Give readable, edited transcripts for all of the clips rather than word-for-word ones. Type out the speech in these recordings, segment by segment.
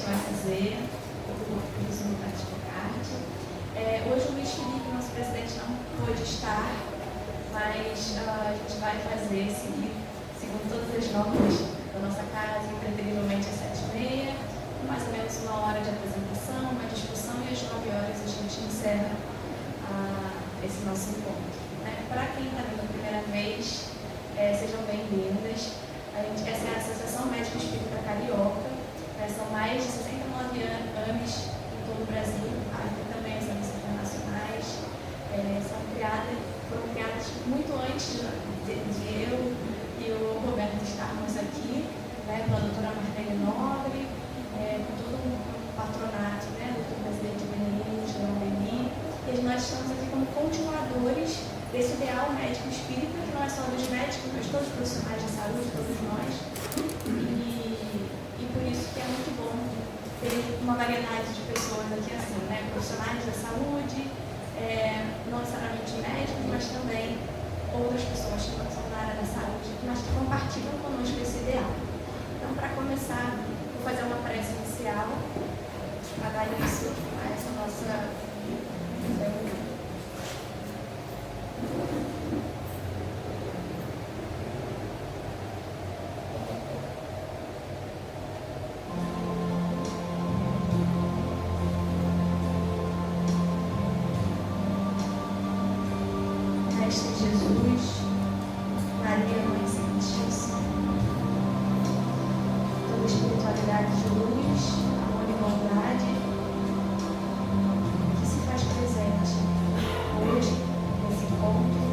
vai fazer o curso no Praticocard. Hoje o Luiz Felipe, nosso presidente, não pôde estar, mas a gente vai fazer, segundo todas as normas da nossa casa, impreterivelmente às 7h30, mais ou menos 1 hora de apresentação, uma discussão, e às 9 horas a gente encerra esse nosso encontro. Para quem está vindo a primeira vez, sejam bem-vindas. Essa é a Associação Médica Espírita Carioca. São mais de 69 anos em todo o Brasil, aqui também as anos internacionais. Foram criadas muito antes de eu e o Roberto estarmos aqui, pela doutora Marlene Nobre, com todo um patronato, do presidente Benelino, João Beni. E nós estamos aqui como continuadores desse ideal médico espírita, que não é só dos médicos, mas todos os profissionais de saúde, todos nós. E por isso que é muito bom ter uma variedade de pessoas aqui assim, profissionais da saúde, não necessariamente médicos, mas também outras pessoas que não são da área da saúde, mas que compartilham conosco esse ideal. Então, para começar, vou fazer uma prece inicial para dar início a essa nossa reunião. Mestre Jesus, Maria Mãe Santíssima, toda espiritualidade de luz, amor e bondade que se faz presente hoje nesse encontro.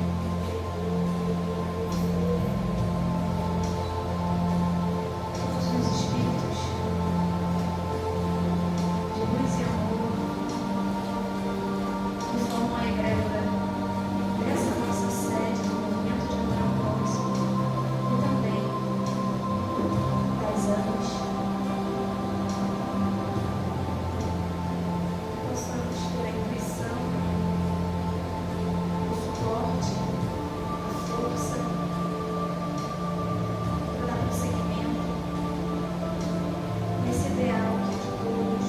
Todos os espíritos de luz e amor que formam a egrégora dessa nossa sede do movimento de amor ao próximo e também das anos. Possamos ter a intuição, o suporte, a força para dar prosseguimento nesse ideal que é de todos,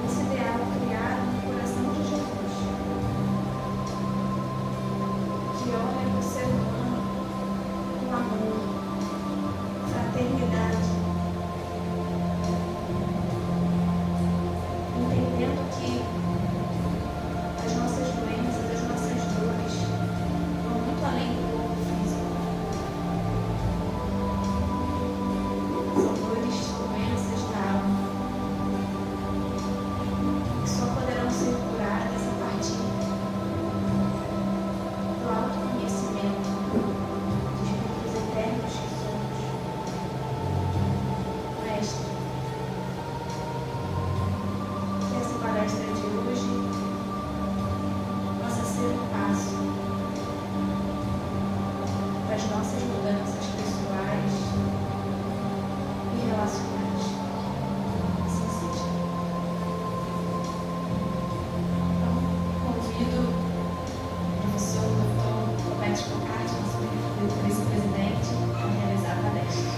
nesse ideal criado no coração de Jesus, que olha para o ser humano com amor, fraternidade, entendendo que as nossas doenças, as nossas dores vão muito além do corpo físico. São dores, são doenças da alma, que só poderão ser curadas a partir do autoconhecimento dos espíritos eternos que somos. Mestre, que essa palestra de hoje possa ser um passo para as nossas mudanças pessoais e relacionais. Assim seja. Então, convido o professor Dr. Roberto Cocard, nosso vice-presidente, a realizar a palestra.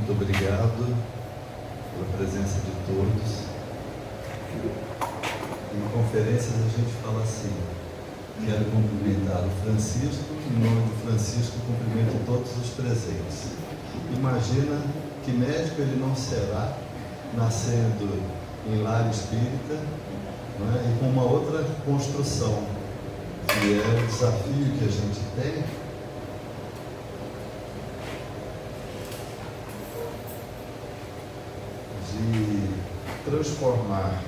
Muito obrigado pela presença de todos. Em conferências a gente fala assim: quero cumprimentar o Francisco, em nome do Francisco cumprimento todos os presentes. Imagina que médico ele não será, nascendo em lar espírita, não é? E com uma outra construção, que é o desafio que a gente tem de transformar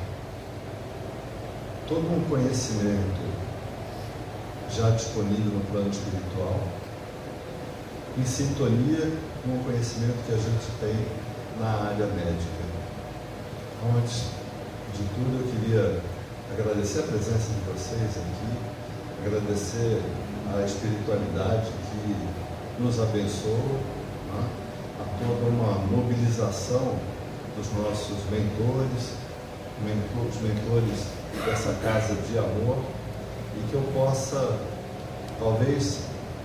todo um conhecimento já disponível no plano espiritual em sintonia com o conhecimento que a gente tem na área médica. Então, antes de tudo, eu queria agradecer a presença de vocês aqui, agradecer a espiritualidade que nos abençoa, né? A toda uma mobilização dos nossos mentores, os mentores dessa casa de amor, e que eu possa, talvez,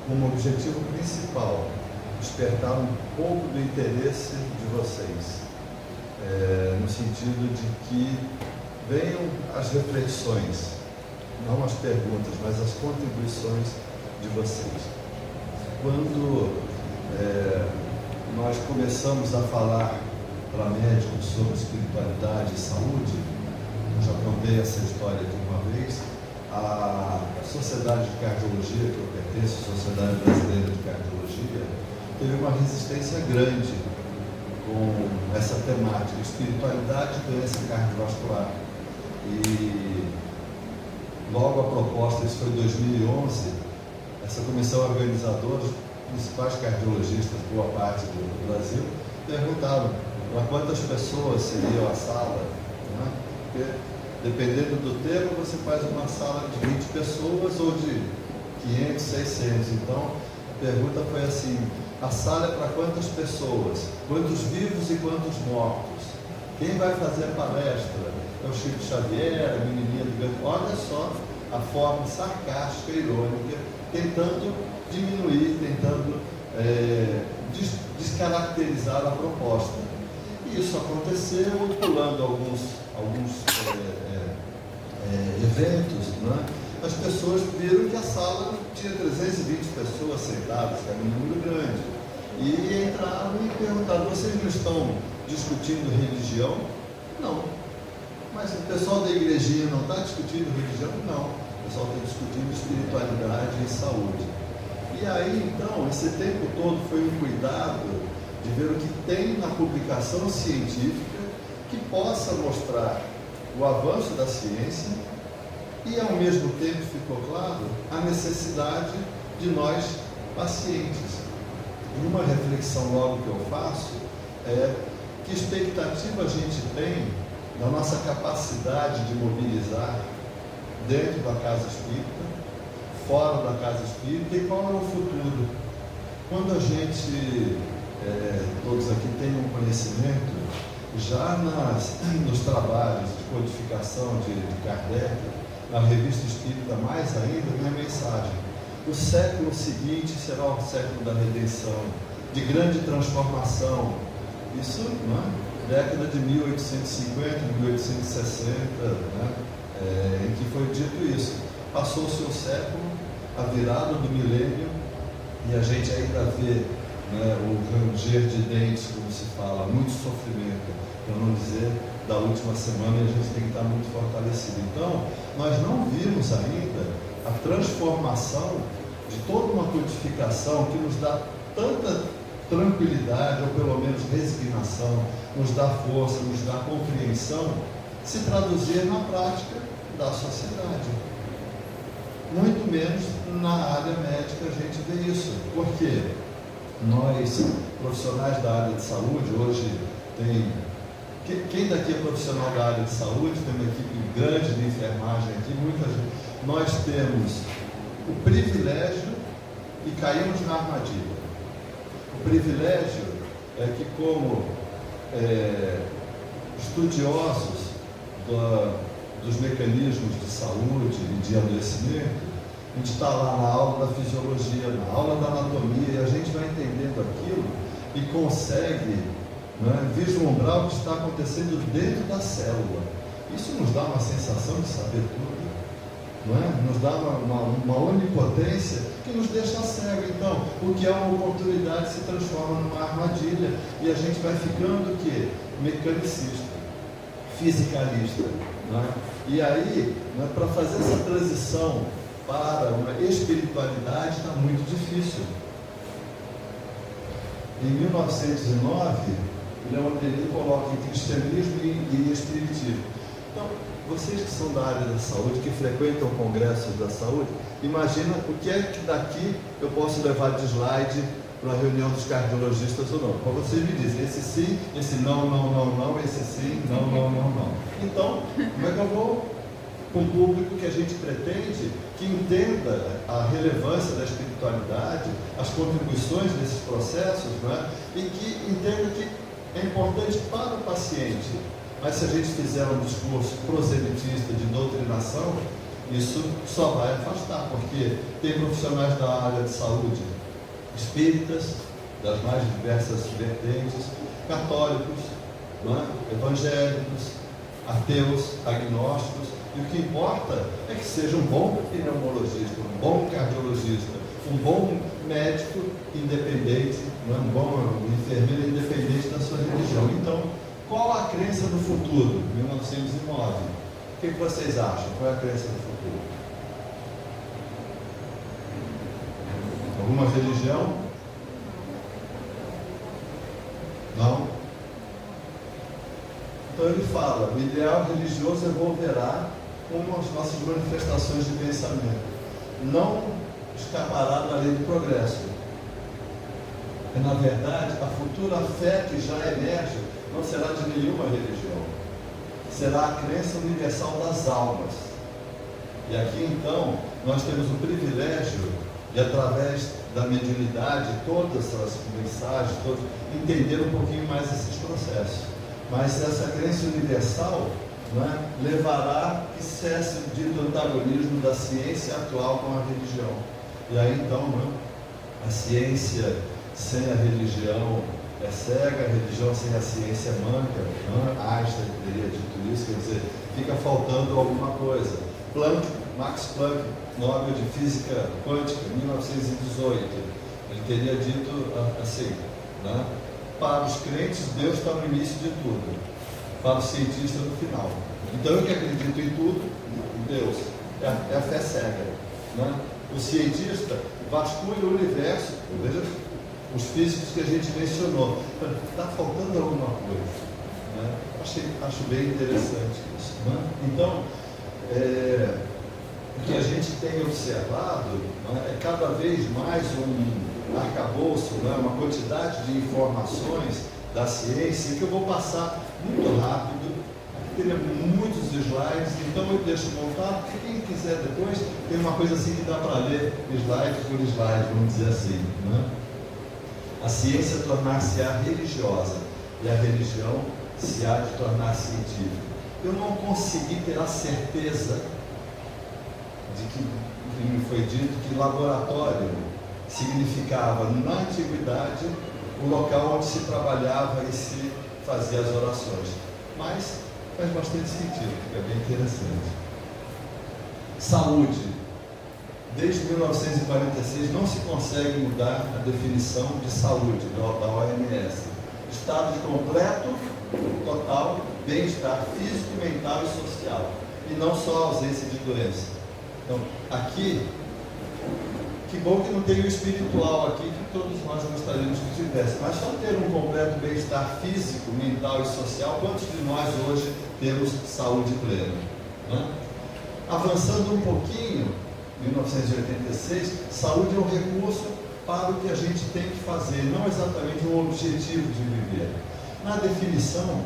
como objetivo principal, despertar um pouco do interesse de vocês, no sentido de que venham as reflexões, não as perguntas, mas as contribuições de vocês. Quando nós começamos a falar para médicos sobre espiritualidade e saúde, eu já contei essa história aqui uma vez, a Sociedade de Cardiologia, que eu pertenço, a Sociedade Brasileira de Cardiologia, teve uma resistência grande com essa temática, espiritualidade e doença cardiovascular. E logo a proposta, isso foi em 2011, essa comissão organizadora, os principais cardiologistas, boa parte do Brasil, perguntaram para quantas pessoas seria a sala, né? Porque, dependendo do tema, você faz uma sala de 20 pessoas ou de 500, 600. Então, a pergunta foi assim: a sala é para quantas pessoas? Quantos vivos e quantos mortos? Quem vai fazer a palestra? É o Chico Xavier, a menininha do Gangue? Olha só a forma sarcástica, irônica, tentando diminuir, tentando descaracterizar a proposta. E isso aconteceu, pulando alguns eventos, né? As pessoas viram que a sala tinha 320 pessoas sentadas, que era um número grande, e entraram e perguntaram: vocês não estão discutindo religião? Não. Mas o pessoal da igrejinha não está discutindo religião? Não. O pessoal está discutindo espiritualidade e saúde. E aí, então, esse tempo todo foi um cuidado de ver o que tem na publicação científica que possa mostrar o avanço da ciência e, ao mesmo tempo, ficou claro a necessidade de nós, pacientes. E uma reflexão logo que eu faço é: que expectativa a gente tem da nossa capacidade de mobilizar dentro da casa espírita, fora da casa espírita, e qual é o futuro? Quando a gente, todos aqui têm um conhecimento, já nos trabalhos de codificação de Kardec, na Revista Espírita mais ainda, minha mensagem: o século seguinte será o século da redenção, de grande transformação. Isso, né? Década de 1850, 1860, né? Em que foi dito isso. Passou-se o século, a virada do milênio, e a gente ainda vê, né, o ranger de dentes, como se fala, muito sofrimento, para não dizer da última semana, e a gente tem que estar muito fortalecido. Então, nós não vimos ainda a transformação de toda uma codificação que nos dá tanta tranquilidade, ou pelo menos resignação, nos dá força, nos dá compreensão, se traduzir na prática da sociedade. Muito menos na área médica a gente vê isso. Por quê? Nós, profissionais da área de saúde, hoje tem... Quem daqui é profissional da área de saúde? Tem uma equipe grande de enfermagem aqui, muita gente. Nós temos o privilégio e caímos na armadilha. O privilégio é que, como estudiosos dos mecanismos de saúde e de adoecimento, a gente está lá na aula da fisiologia, na aula da anatomia, e a gente vai entendendo aquilo e consegue não é? Vislumbrar o que está acontecendo dentro da célula. Isso nos dá uma sensação de saber tudo, não é? Nos dá uma onipotência que nos deixa cego. Então, o que é uma oportunidade se transforma numa armadilha e a gente vai ficando o quê? Mecanicista, fisicalista, não é? E aí, para fazer essa transição para uma espiritualidade está muito difícil. Em 1909, Leon Denis coloca em cristianismo e espiritismo. Então, vocês que são da área da saúde, que frequentam congressos da saúde, imagina o que é que daqui eu posso levar de slide para a reunião dos cardiologistas ou não. Para vocês me dizem, esse sim, esse não, esse sim, não. Então, como é que eu vou com o público que a gente pretende que entenda a relevância da espiritualidade, as contribuições desses processos, né? E que entenda que é importante para o paciente. Mas se a gente fizer um discurso proselitista de doutrinação, isso só vai afastar, porque tem profissionais da área de saúde, espíritas, das mais diversas vertentes, católicos, não é? Evangélicos, ateus, agnósticos, e o que importa é que seja um bom pneumologista, um bom cardiologista, um bom médico independente, não é? Um bom enfermeiro independente da sua religião. Então, qual a crença do futuro? 1909. O que vocês acham? Qual é a crença do futuro? Alguma religião? Não? Então ele fala, o ideal religioso evolverá com as nossas manifestações de pensamento. Não escapará da lei do progresso. E, na verdade, a futura fé que já emerge não será de nenhuma religião. Será a crença universal das almas. E aqui, então, nós temos o privilégio de, através da mediunidade, todas as mensagens, entender um pouquinho mais esses processos. Mas essa crença universal, não é, levará que cesse o dito antagonismo da ciência atual com a religião. E aí então, não é, a ciência sem a religião é cega, a religião sem a ciência é manca. Não é? Einstein teria dito isso, quer dizer, fica faltando alguma coisa. Max Planck, Nobel de Física Quântica, 1918, ele teria dito assim, não é? Para os crentes, Deus está no início de tudo. Para o cientista, no final. Então, eu que acredito em tudo, em Deus, é a fé cega. Né? O cientista vasculha o universo, veja, os físicos que a gente mencionou. Está faltando alguma coisa. Né? Acho bem interessante isso. Né? Então, o que a gente tem observado, né, é cada vez mais um arcabouço, né, uma quantidade de informações da ciência que eu vou passar muito rápido. Aqui teria muitos slides, então eu deixo montado, porque quem quiser depois, tem uma coisa assim que dá para ler slide por slide, vamos dizer assim. Né? A ciência tornar-se-á religiosa e a religião se há de tornar científica. Eu não consegui ter a certeza de que me foi dito que laboratório significava, na antiguidade, o local onde se trabalhava e se fazia as orações. Mas faz bastante sentido, fica bem interessante. Saúde. Desde 1946 não se consegue mudar a definição de saúde da OMS. Estado de completo, total, bem-estar físico, mental e social. E não só a ausência de doença. Então, aqui, que bom que não tem o espiritual aqui, que todos nós gostaríamos que tivesse, mas só ter um completo bem-estar físico, mental e social, quantos de nós hoje temos saúde plena? Né? Avançando um pouquinho, 1986, saúde é um recurso para o que a gente tem que fazer, não exatamente um objetivo de viver. Na definição,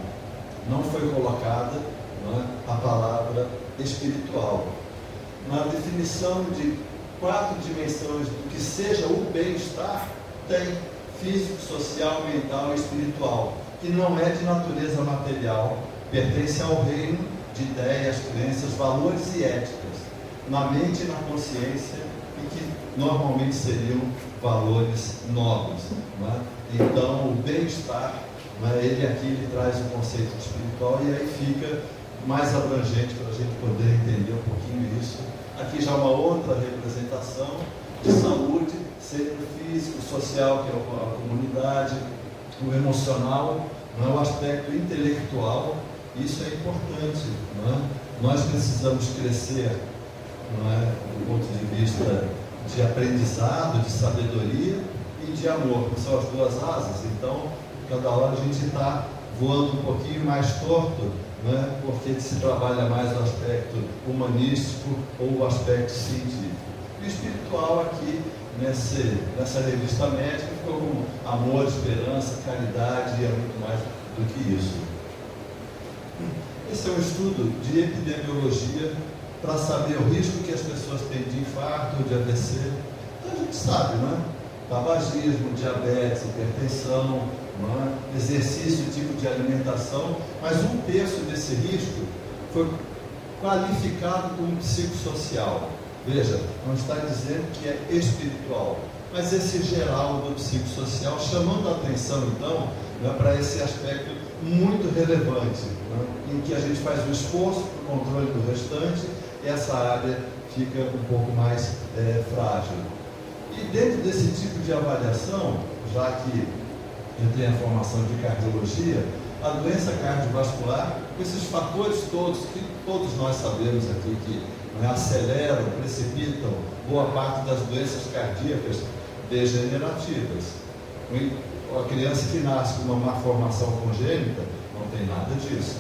não foi colocada, não é, a palavra espiritual. Na definição de 4 dimensões do que seja o bem-estar, tem físico, social, mental e espiritual, que não é de natureza material, pertence ao reino de ideias, crenças, valores e éticas, na mente e na consciência, e que normalmente seriam valores nobres. Não é? Então, o bem-estar Mas ele traz o conceito de espiritual e aí fica mais abrangente para a gente poder entender um pouquinho isso. Aqui já uma outra representação de saúde, seja o físico, social, que é a comunidade, o emocional, o aspecto intelectual. Isso é importante. Nós precisamos crescer do ponto de vista de aprendizado, de sabedoria e de amor, que são as duas asas. Então, cada hora a gente está voando um pouquinho mais torto, porque se trabalha mais o aspecto humanístico ou o aspecto científico. E o espiritual aqui, nessa revista médica, ficou como amor, esperança, caridade, e é muito mais do que isso. Esse é um estudo de epidemiologia para saber o risco que as pessoas têm de infarto, de AVC. Então a gente sabe, tabagismo, diabetes, hipertensão, exercício, tipo de alimentação, mas 1/3 desse risco foi qualificado como psicossocial. Veja, não está dizendo que é espiritual, mas esse geral do psicossocial, chamando a atenção então para esse aspecto muito relevante, em que a gente faz um esforço para o controle do restante e essa área fica um pouco mais frágil. E dentro desse tipo de avaliação, já que eu tenho a formação de cardiologia, a doença cardiovascular, com esses fatores todos, que todos nós sabemos aqui que aceleram, precipitam boa parte das doenças cardíacas degenerativas. A criança que nasce com uma má formação congênita não tem nada disso.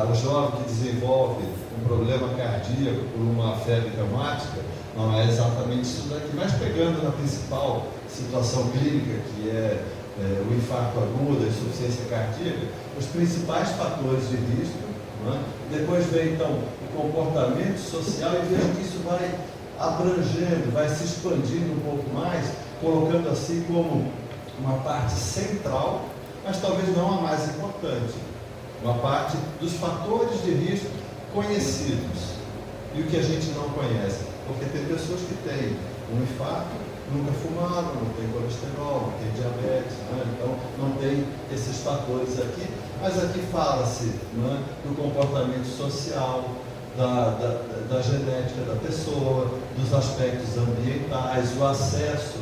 O jovem que desenvolve um problema cardíaco por uma febre reumática não é exatamente isso daqui, mas pegando na principal situação clínica, que é o infarto agudo, a insuficiência cardíaca, os principais fatores de risco, depois vem então o comportamento social e veja que isso vai abrangendo, vai se expandindo um pouco mais, colocando assim como uma parte central, mas talvez não a mais importante, uma parte dos fatores de risco conhecidos e o que a gente não conhece, porque tem pessoas que têm um infarto, nunca fumaram, não tem colesterol, não tem diabetes, então não tem esses fatores aqui, mas aqui fala-se do comportamento social, da genética da pessoa, dos aspectos ambientais, o acesso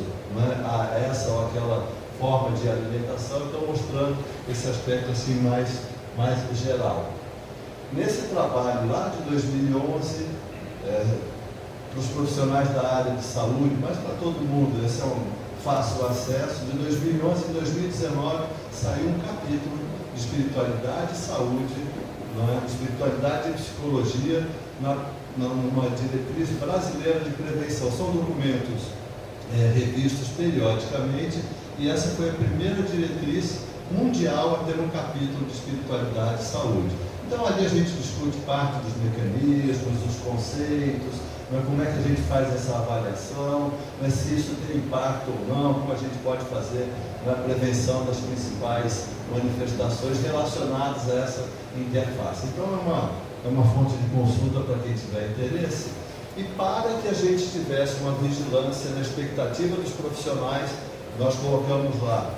a essa ou aquela forma de alimentação, então mostrando esse aspecto assim mais geral. Nesse trabalho lá de 2011, para os profissionais da área de saúde, mas para todo mundo, esse é um fácil acesso, de 2011 e 2019 saiu um capítulo de espiritualidade e saúde, espiritualidade e psicologia, numa diretriz brasileira de prevenção. São documentos revistos periodicamente, e essa foi a primeira diretriz mundial a ter um capítulo de espiritualidade e saúde. Então ali a gente discute parte dos mecanismos, dos conceitos, como é que a gente faz essa avaliação, se isso tem impacto ou não, como a gente pode fazer na prevenção das principais manifestações relacionadas a essa interface. Então é uma fonte de consulta para quem tiver interesse, e para que a gente tivesse uma vigilância na expectativa dos profissionais, nós colocamos lá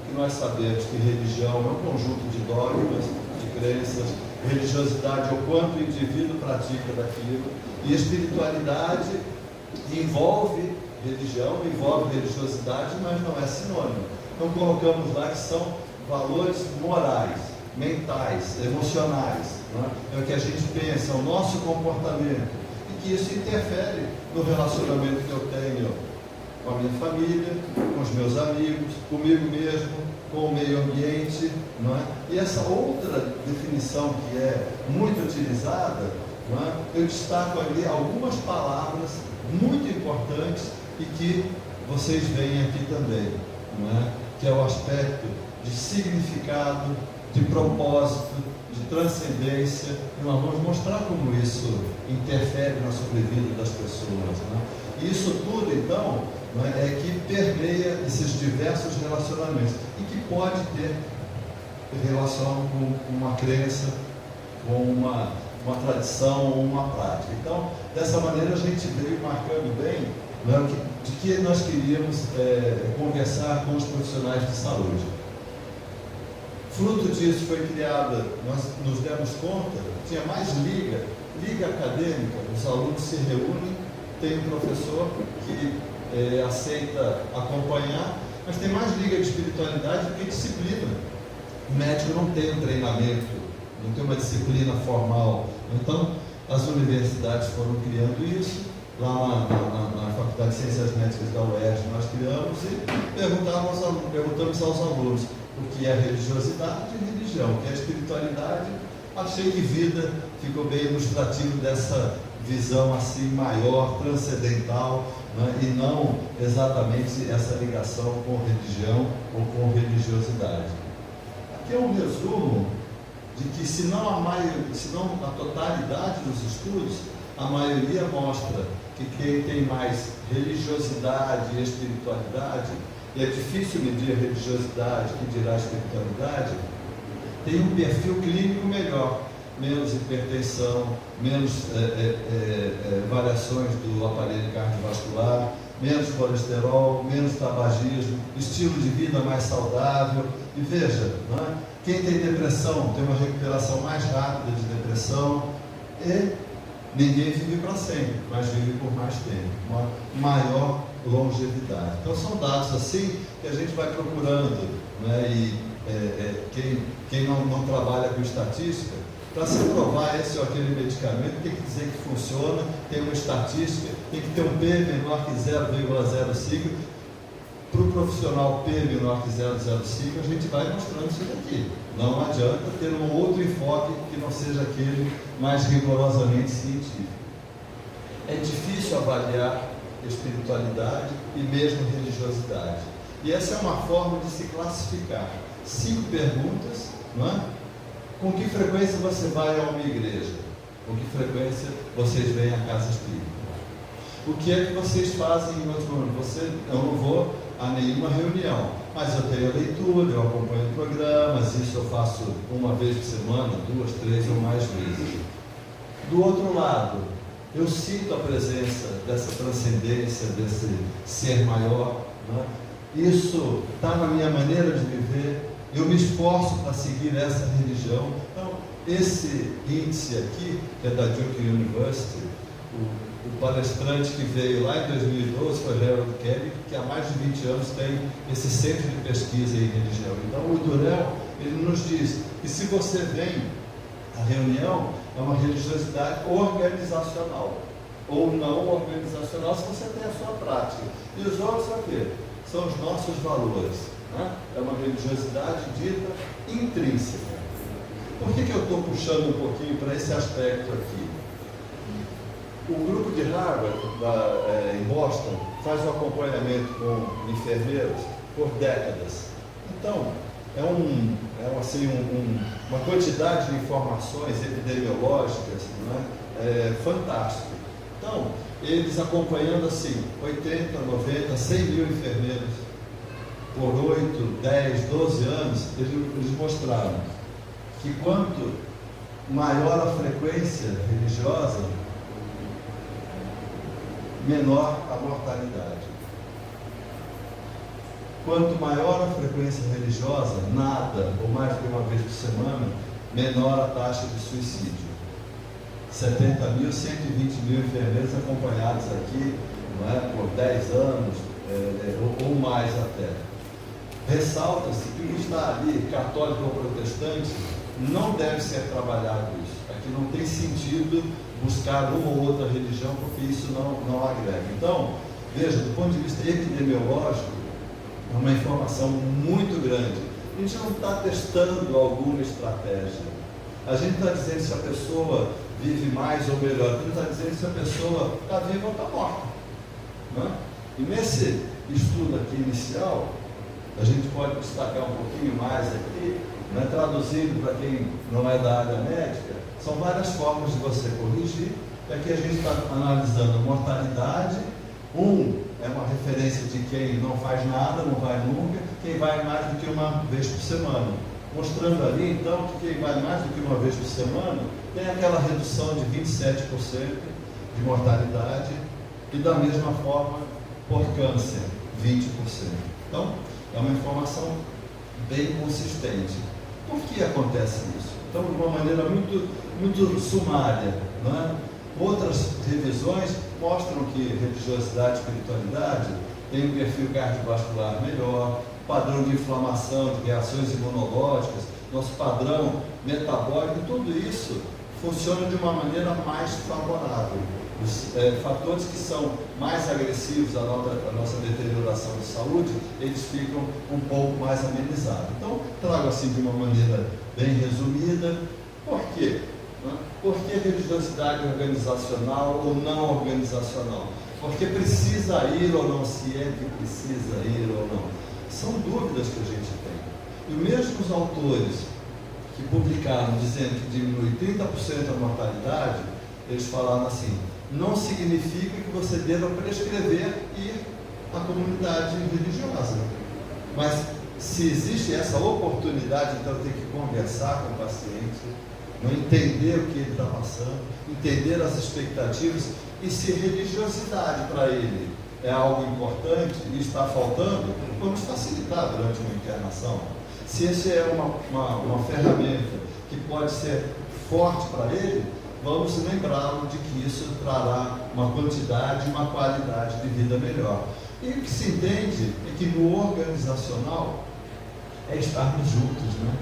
que nós sabemos que religião é um conjunto de dogmas, de crenças, religiosidade é o quanto o indivíduo pratica daquilo, e espiritualidade envolve religião, envolve religiosidade, mas não é sinônimo. Então colocamos lá que são valores morais, mentais, emocionais, é o que a gente pensa, o nosso comportamento, e que isso interfere no relacionamento que eu tenho com a minha família, com os meus amigos, comigo mesmo, com o meio ambiente, E essa outra definição que é muito utilizada, eu destaco ali algumas palavras muito importantes e que vocês veem aqui também, que é o aspecto de significado, de propósito, de transcendência, e nós vamos mostrar como isso interfere na sobrevida das pessoas. E isso tudo, então, é que permeia esses diversos relacionamentos e que pode ter relação com uma crença, com uma tradição ou uma prática. Então, dessa maneira a gente veio marcando bem de que nós queríamos conversar com os profissionais de saúde. Fruto disso foi criada, nós nos demos conta, tinha mais liga acadêmica, os alunos se reúnem, tem um professor que aceita acompanhar, mas tem mais liga de espiritualidade do que disciplina. O médico não tem um treinamento, não tem uma disciplina formal. Então, as universidades foram criando isso. Lá na Faculdade de Ciências Médicas da UERJ nós criamos e perguntamos aos alunos o que é religiosidade e religião, o que é espiritualidade. Achei que vida ficou bem ilustrativo dessa visão assim maior, transcendental, né, e não exatamente essa ligação com religião ou com religiosidade. Aqui é um resumo de que se não a totalidade dos estudos, a maioria mostra que quem tem mais religiosidade e espiritualidade, e é difícil medir a religiosidade, que dirá a espiritualidade, tem um perfil clínico melhor, menos hipertensão, menos variações do aparelho cardiovascular, menos colesterol, menos tabagismo, estilo de vida mais saudável. E veja, não é? Quem tem depressão tem uma recuperação mais rápida de depressão e ninguém vive para sempre, mas vive por mais tempo, uma maior longevidade. Então são dados assim que a gente vai procurando, né? E quem não trabalha com estatística, para se provar esse ou aquele medicamento, tem que dizer que funciona, tem uma estatística, tem que ter um P menor que 0,05. Para o profissional P menor que 0,05, a gente vai mostrando isso daqui. Não adianta ter um outro enfoque que não seja aquele mais rigorosamente científico. É difícil avaliar espiritualidade e mesmo religiosidade. E essa é uma forma de se classificar. 5 perguntas, não é? Com que frequência você vai a uma igreja? Com que frequência vocês vêm à casa espírita? O que é que vocês fazem em outro momento? Eu não vou a nenhuma reunião, mas eu tenho a leitura, eu acompanho programas, isso eu faço uma vez por semana, 2, 3 ou mais vezes. Do outro lado, eu sinto a presença dessa transcendência, desse ser maior, né? Isso está na minha maneira de viver, eu me esforço para seguir essa religião. Então, esse índice aqui, que é da Duke University, o palestrante que veio lá em 2012 foi Harold Kelly, que há mais de 20 anos tem esse centro de pesquisa em religião. Então, o Durrell, ele nos diz que se você vem à reunião, é uma religiosidade organizacional, ou não organizacional, se você tem a sua prática. E os outros são o quê? São os nossos valores. É uma religiosidade dita intrínseca. Por que eu estou puxando um pouquinho para esse aspecto aqui? O grupo de Harvard, em Boston, faz um acompanhamento com enfermeiros por décadas. Então, uma quantidade de informações epidemiológicas, fantástico. Então, eles acompanhando assim, 80, 90, 100 mil enfermeiros, por 8, 10, 12 anos, eles mostraram que quanto maior a frequência religiosa, menor a mortalidade. Quanto maior a frequência religiosa, nada, ou mais do que uma vez por semana, menor a taxa de suicídio. 70 mil, 120 mil enfermeiros acompanhados aqui, por 10 anos, ou mais até. Ressalta-se que quem está ali, católico ou protestante, não deve ser trabalhado isso. Aqui não tem sentido buscar uma ou outra religião, porque isso não agrega. Então, veja, do ponto de vista epidemiológico, é uma informação muito grande. A gente não está testando alguma estratégia. A gente está dizendo se a pessoa vive mais ou melhor. A gente está dizendo se a pessoa está viva ou está morta. E nesse estudo aqui inicial, a gente pode destacar um pouquinho mais aqui, traduzindo para quem não é da área médica, são várias formas de você corrigir. Aqui a gente está analisando mortalidade. É uma referência de quem não faz nada, não vai nunca, quem vai mais do que uma vez por semana. Mostrando ali, então, que quem vai mais do que uma vez por semana tem aquela redução de 27% de mortalidade e da mesma forma por câncer, 20%. Então, é uma informação bem consistente. Por que acontece isso? Então, de uma maneira muito sumária, não é? Outras revisões mostram que religiosidade e espiritualidade têm um perfil cardiovascular melhor, padrão de inflamação, de reações imunológicas, nosso padrão metabólico, tudo isso funciona de uma maneira mais favorável. Os fatores que são mais agressivos à nossa deterioração de saúde, eles ficam um pouco mais amenizados. Então, trago assim de uma maneira bem resumida. Por quê? Por que religiosidade organizacional ou não organizacional? Porque precisa ir ou não, se é que precisa ir ou não. São dúvidas que a gente tem. E mesmo os autores que publicaram dizendo que diminui 30% a mortalidade, eles falaram assim: não significa que você deva prescrever ir à comunidade religiosa. Mas se existe essa oportunidade, então tem que conversar com o paciente, entender o que ele está passando, entender as expectativas, e se religiosidade para ele é algo importante e está faltando, vamos facilitar durante uma internação. Se essa é uma ferramenta que pode ser forte para ele, vamos lembrá-lo de que isso trará uma quantidade e uma qualidade de vida melhor. E o que se entende é que no organizacional é estarmos juntos, né?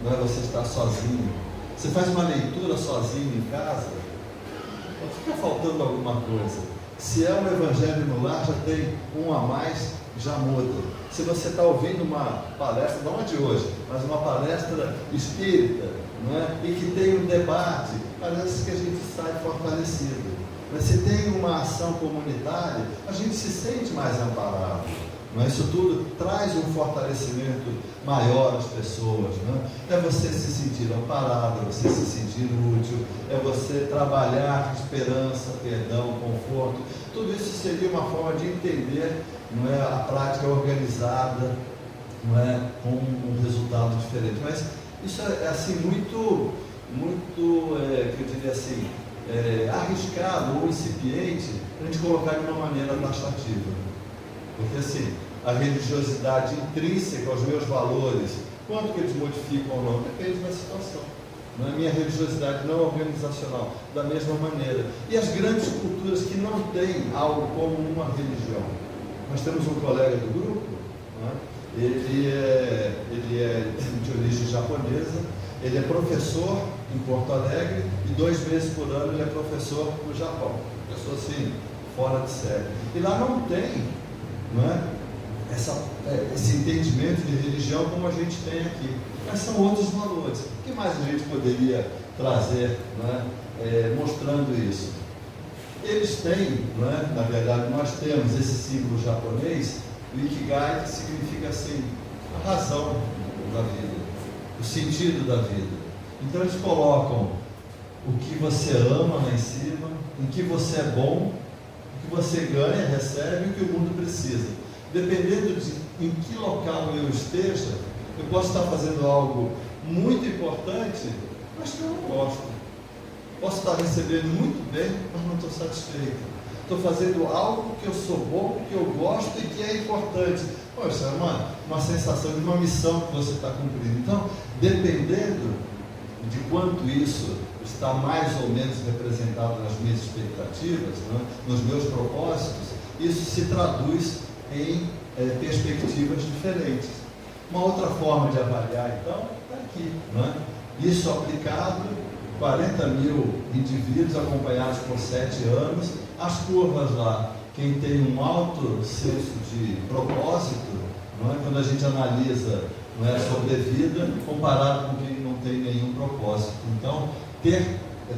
Não é você estar sozinho. Você faz uma leitura sozinho em casa, fica faltando alguma coisa. Se é um evangelho no lar, já tem um a mais, já muda. Se você está ouvindo uma palestra, não a de hoje, mas uma palestra espírita, não é? E que tem um debate, parece que a gente sai fortalecido. Mas se tem uma ação comunitária, a gente se sente mais amparado. Mas isso tudo traz um fortalecimento maior às pessoas, né? É você se sentir amparado, é você se sentir útil, é você trabalhar com esperança, perdão, conforto. Tudo isso seria uma forma de entender, não é, a prática organizada, não é, com um resultado diferente. Mas isso é assim muito, que eu diria assim, arriscado ou incipiente a gente colocar de uma maneira taxativa. Porque assim, a religiosidade intrínseca aos meus valores, quanto que eles modificam ou não, depende da situação. Não é? Minha religiosidade não organizacional, da mesma maneira. E as grandes culturas que não têm algo como uma religião. Nós temos um colega do grupo, não é? Ele é de origem japonesa, ele é professor em Porto Alegre e 2 meses por ano ele é professor no Japão. Pessoa assim, fora de série. E lá não tem, não é, esse entendimento de religião como a gente tem aqui. Mas são outros valores. O que mais a gente poderia trazer, não é, mostrando isso? Eles têm, não é, na verdade, nós temos esse símbolo japonês, o Ikigai, que significa assim, a razão da vida, o sentido da vida. Então eles colocam o que você ama lá em cima, em que você é bom, o que você ganha, recebe e o que o mundo precisa. Dependendo de em que local eu esteja, eu posso estar fazendo algo muito importante, mas que eu não gosto. Posso estar recebendo muito bem, mas não estou satisfeito. Estou fazendo algo que eu sou bom, que eu gosto e que é importante. Poxa, é uma sensação de uma missão que você está cumprindo. Então, dependendo de quanto isso está mais ou menos representado nas minhas expectativas, né, nos meus propósitos, isso se traduz em perspectivas diferentes. Uma outra forma de avaliar, então, está aqui. Né? Isso aplicado, 40 mil indivíduos acompanhados por 7 anos, as curvas lá, quem tem um alto senso de propósito, não é? Quando a gente analisa, não é, a sobrevida, comparado com quem não tem nenhum propósito. Então,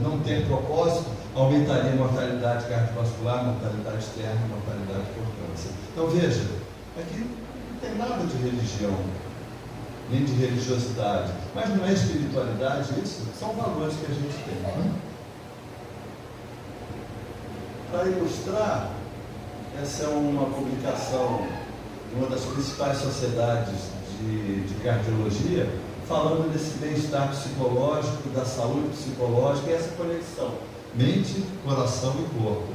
não ter propósito aumentaria a mortalidade cardiovascular, mortalidade externa, mortalidade por câncer. Então veja, aqui não tem nada de religião, nem de religiosidade, mas não é espiritualidade isso, são valores que a gente tem. Né? Para ilustrar, essa é uma publicação de uma das principais sociedades de cardiologia, falando desse bem-estar psicológico, da saúde psicológica e essa conexão mente, coração e corpo.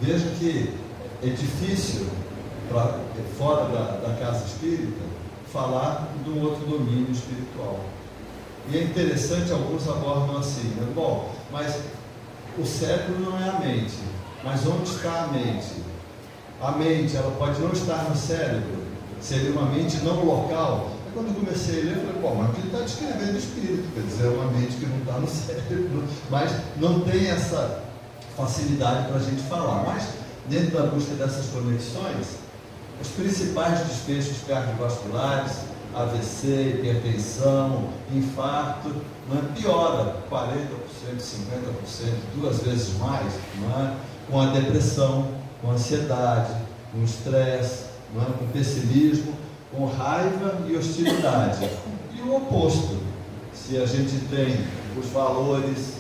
Veja que é difícil, fora da casa espírita, falar de um outro domínio espiritual. E é interessante, alguns abordam assim, né? Bom, mas o cérebro não é a mente, mas onde está a mente? A mente, ela pode não estar no cérebro, seria uma mente não local. Aí quando eu comecei a ler, eu falei, bom, mas aqui ele está descrevendo o espírito, quer dizer, é uma mente que não está no cérebro, mas não tem essa facilidade para a gente falar. Mas, dentro da busca dessas conexões, os principais desfechos cardiovasculares, AVC, hipertensão, infarto, piora 40%, 50%, 2 vezes mais, com a depressão, com a ansiedade, com o estresse, com o pessimismo, com raiva e hostilidade. E o oposto, se a gente tem os valores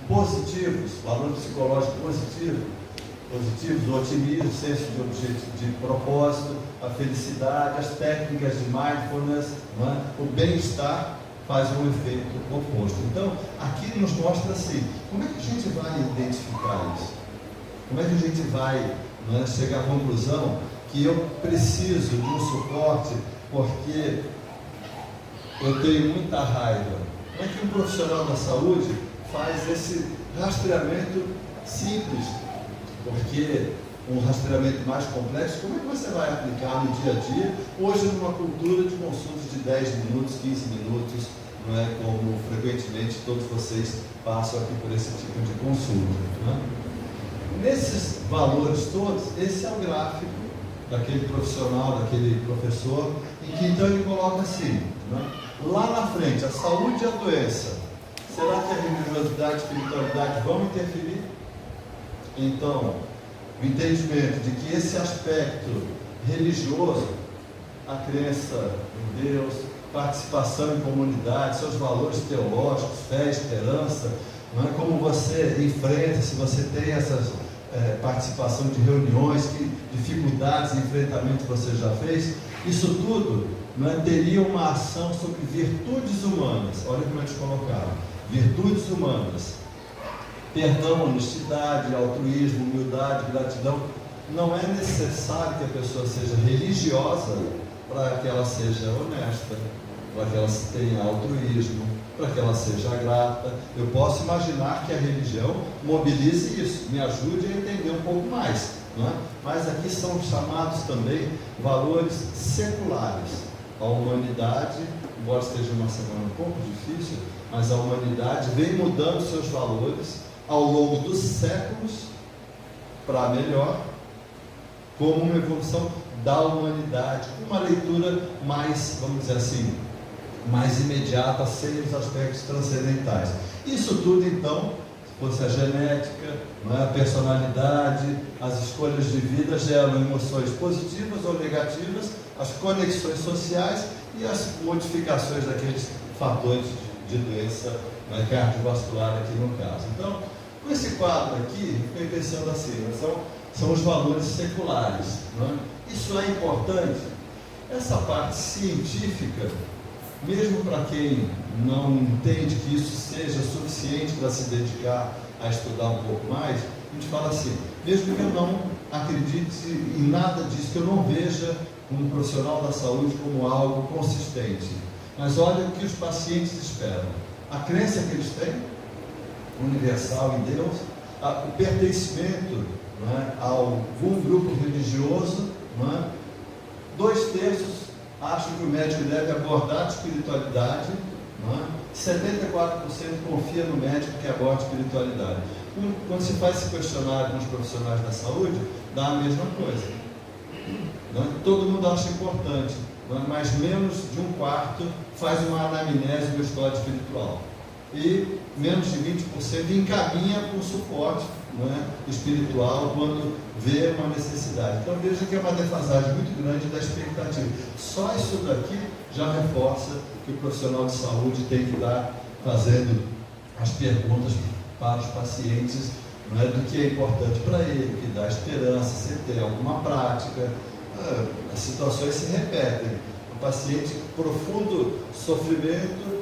positivos, valor psicológico positivos, o otimismo, o senso de propósito, a felicidade, as técnicas de mindfulness, o bem-estar faz um efeito oposto. Então, aqui nos mostra assim, como é que a gente vai identificar isso? Como é que a gente vai chegar à conclusão que eu preciso de um suporte porque eu tenho muita raiva? Como é que um profissional da saúde faz esse rastreamento simples? Porque um rastreamento mais complexo, como é que você vai aplicar no dia a dia, hoje numa cultura de consultas de 10 minutos, 15 minutos, não é como frequentemente todos vocês passam aqui por esse tipo de consulta. Nesses valores todos, esse é o gráfico daquele profissional, daquele professor, em que então ele coloca assim, lá na frente, a saúde e a doença, será que a religiosidade e a espiritualidade vão interferir? Então, o entendimento de que esse aspecto religioso, a crença em Deus, participação em comunidade, seus valores teológicos, fé, esperança, como você enfrenta, se você tem essas participação de reuniões, que dificuldades, enfrentamentos você já fez, isso tudo teria uma ação sobre virtudes humanas. Olha como eles colocaram, virtudes humanas. Perdão, honestidade, altruísmo, humildade, gratidão. Não é necessário que a pessoa seja religiosa para que ela seja honesta, para que ela tenha altruísmo, para que ela seja grata. Eu posso imaginar que a religião mobilize isso, me ajude a entender um pouco mais, Mas aqui são chamados também valores seculares. A humanidade, embora esteja uma semana um pouco difícil, mas a humanidade vem mudando seus valores ao longo dos séculos para melhor, como uma evolução da humanidade, uma leitura mais, vamos dizer assim, mais imediata, sem os aspectos transcendentais. Isso tudo, então, se fosse a genética, a personalidade, as escolhas de vida geram emoções positivas ou negativas, as conexões sociais e as modificações daqueles fatores de doença cardiovascular aqui no caso. Então, com esse quadro aqui, fiquei pensando assim, são os valores seculares. Isso é importante. Essa parte científica, mesmo para quem não entende que isso seja suficiente para se dedicar a estudar um pouco mais, a gente fala assim, mesmo que eu não acredite em nada disso, que eu não veja um profissional da saúde como algo consistente, mas olha o que os pacientes esperam, a crença que eles têm, universal em Deus, o pertencimento a algum grupo religioso, 2/3 acham que o médico deve abordar a espiritualidade, 74% confia no médico que aborda a espiritualidade. Quando se faz esse questionário com os profissionais da saúde, dá a mesma coisa. Todo mundo acha importante, mas menos de 1/4 faz uma anamnese do estado espiritual. E menos de 20% encaminha com suporte espiritual quando vê uma necessidade. Então veja que é uma defasagem muito grande da expectativa. Só isso daqui já reforça que o profissional de saúde tem que estar fazendo as perguntas para os pacientes, do que é importante para ele, que dá esperança, se tem alguma prática. As situações se repetem. O paciente com profundo sofrimento,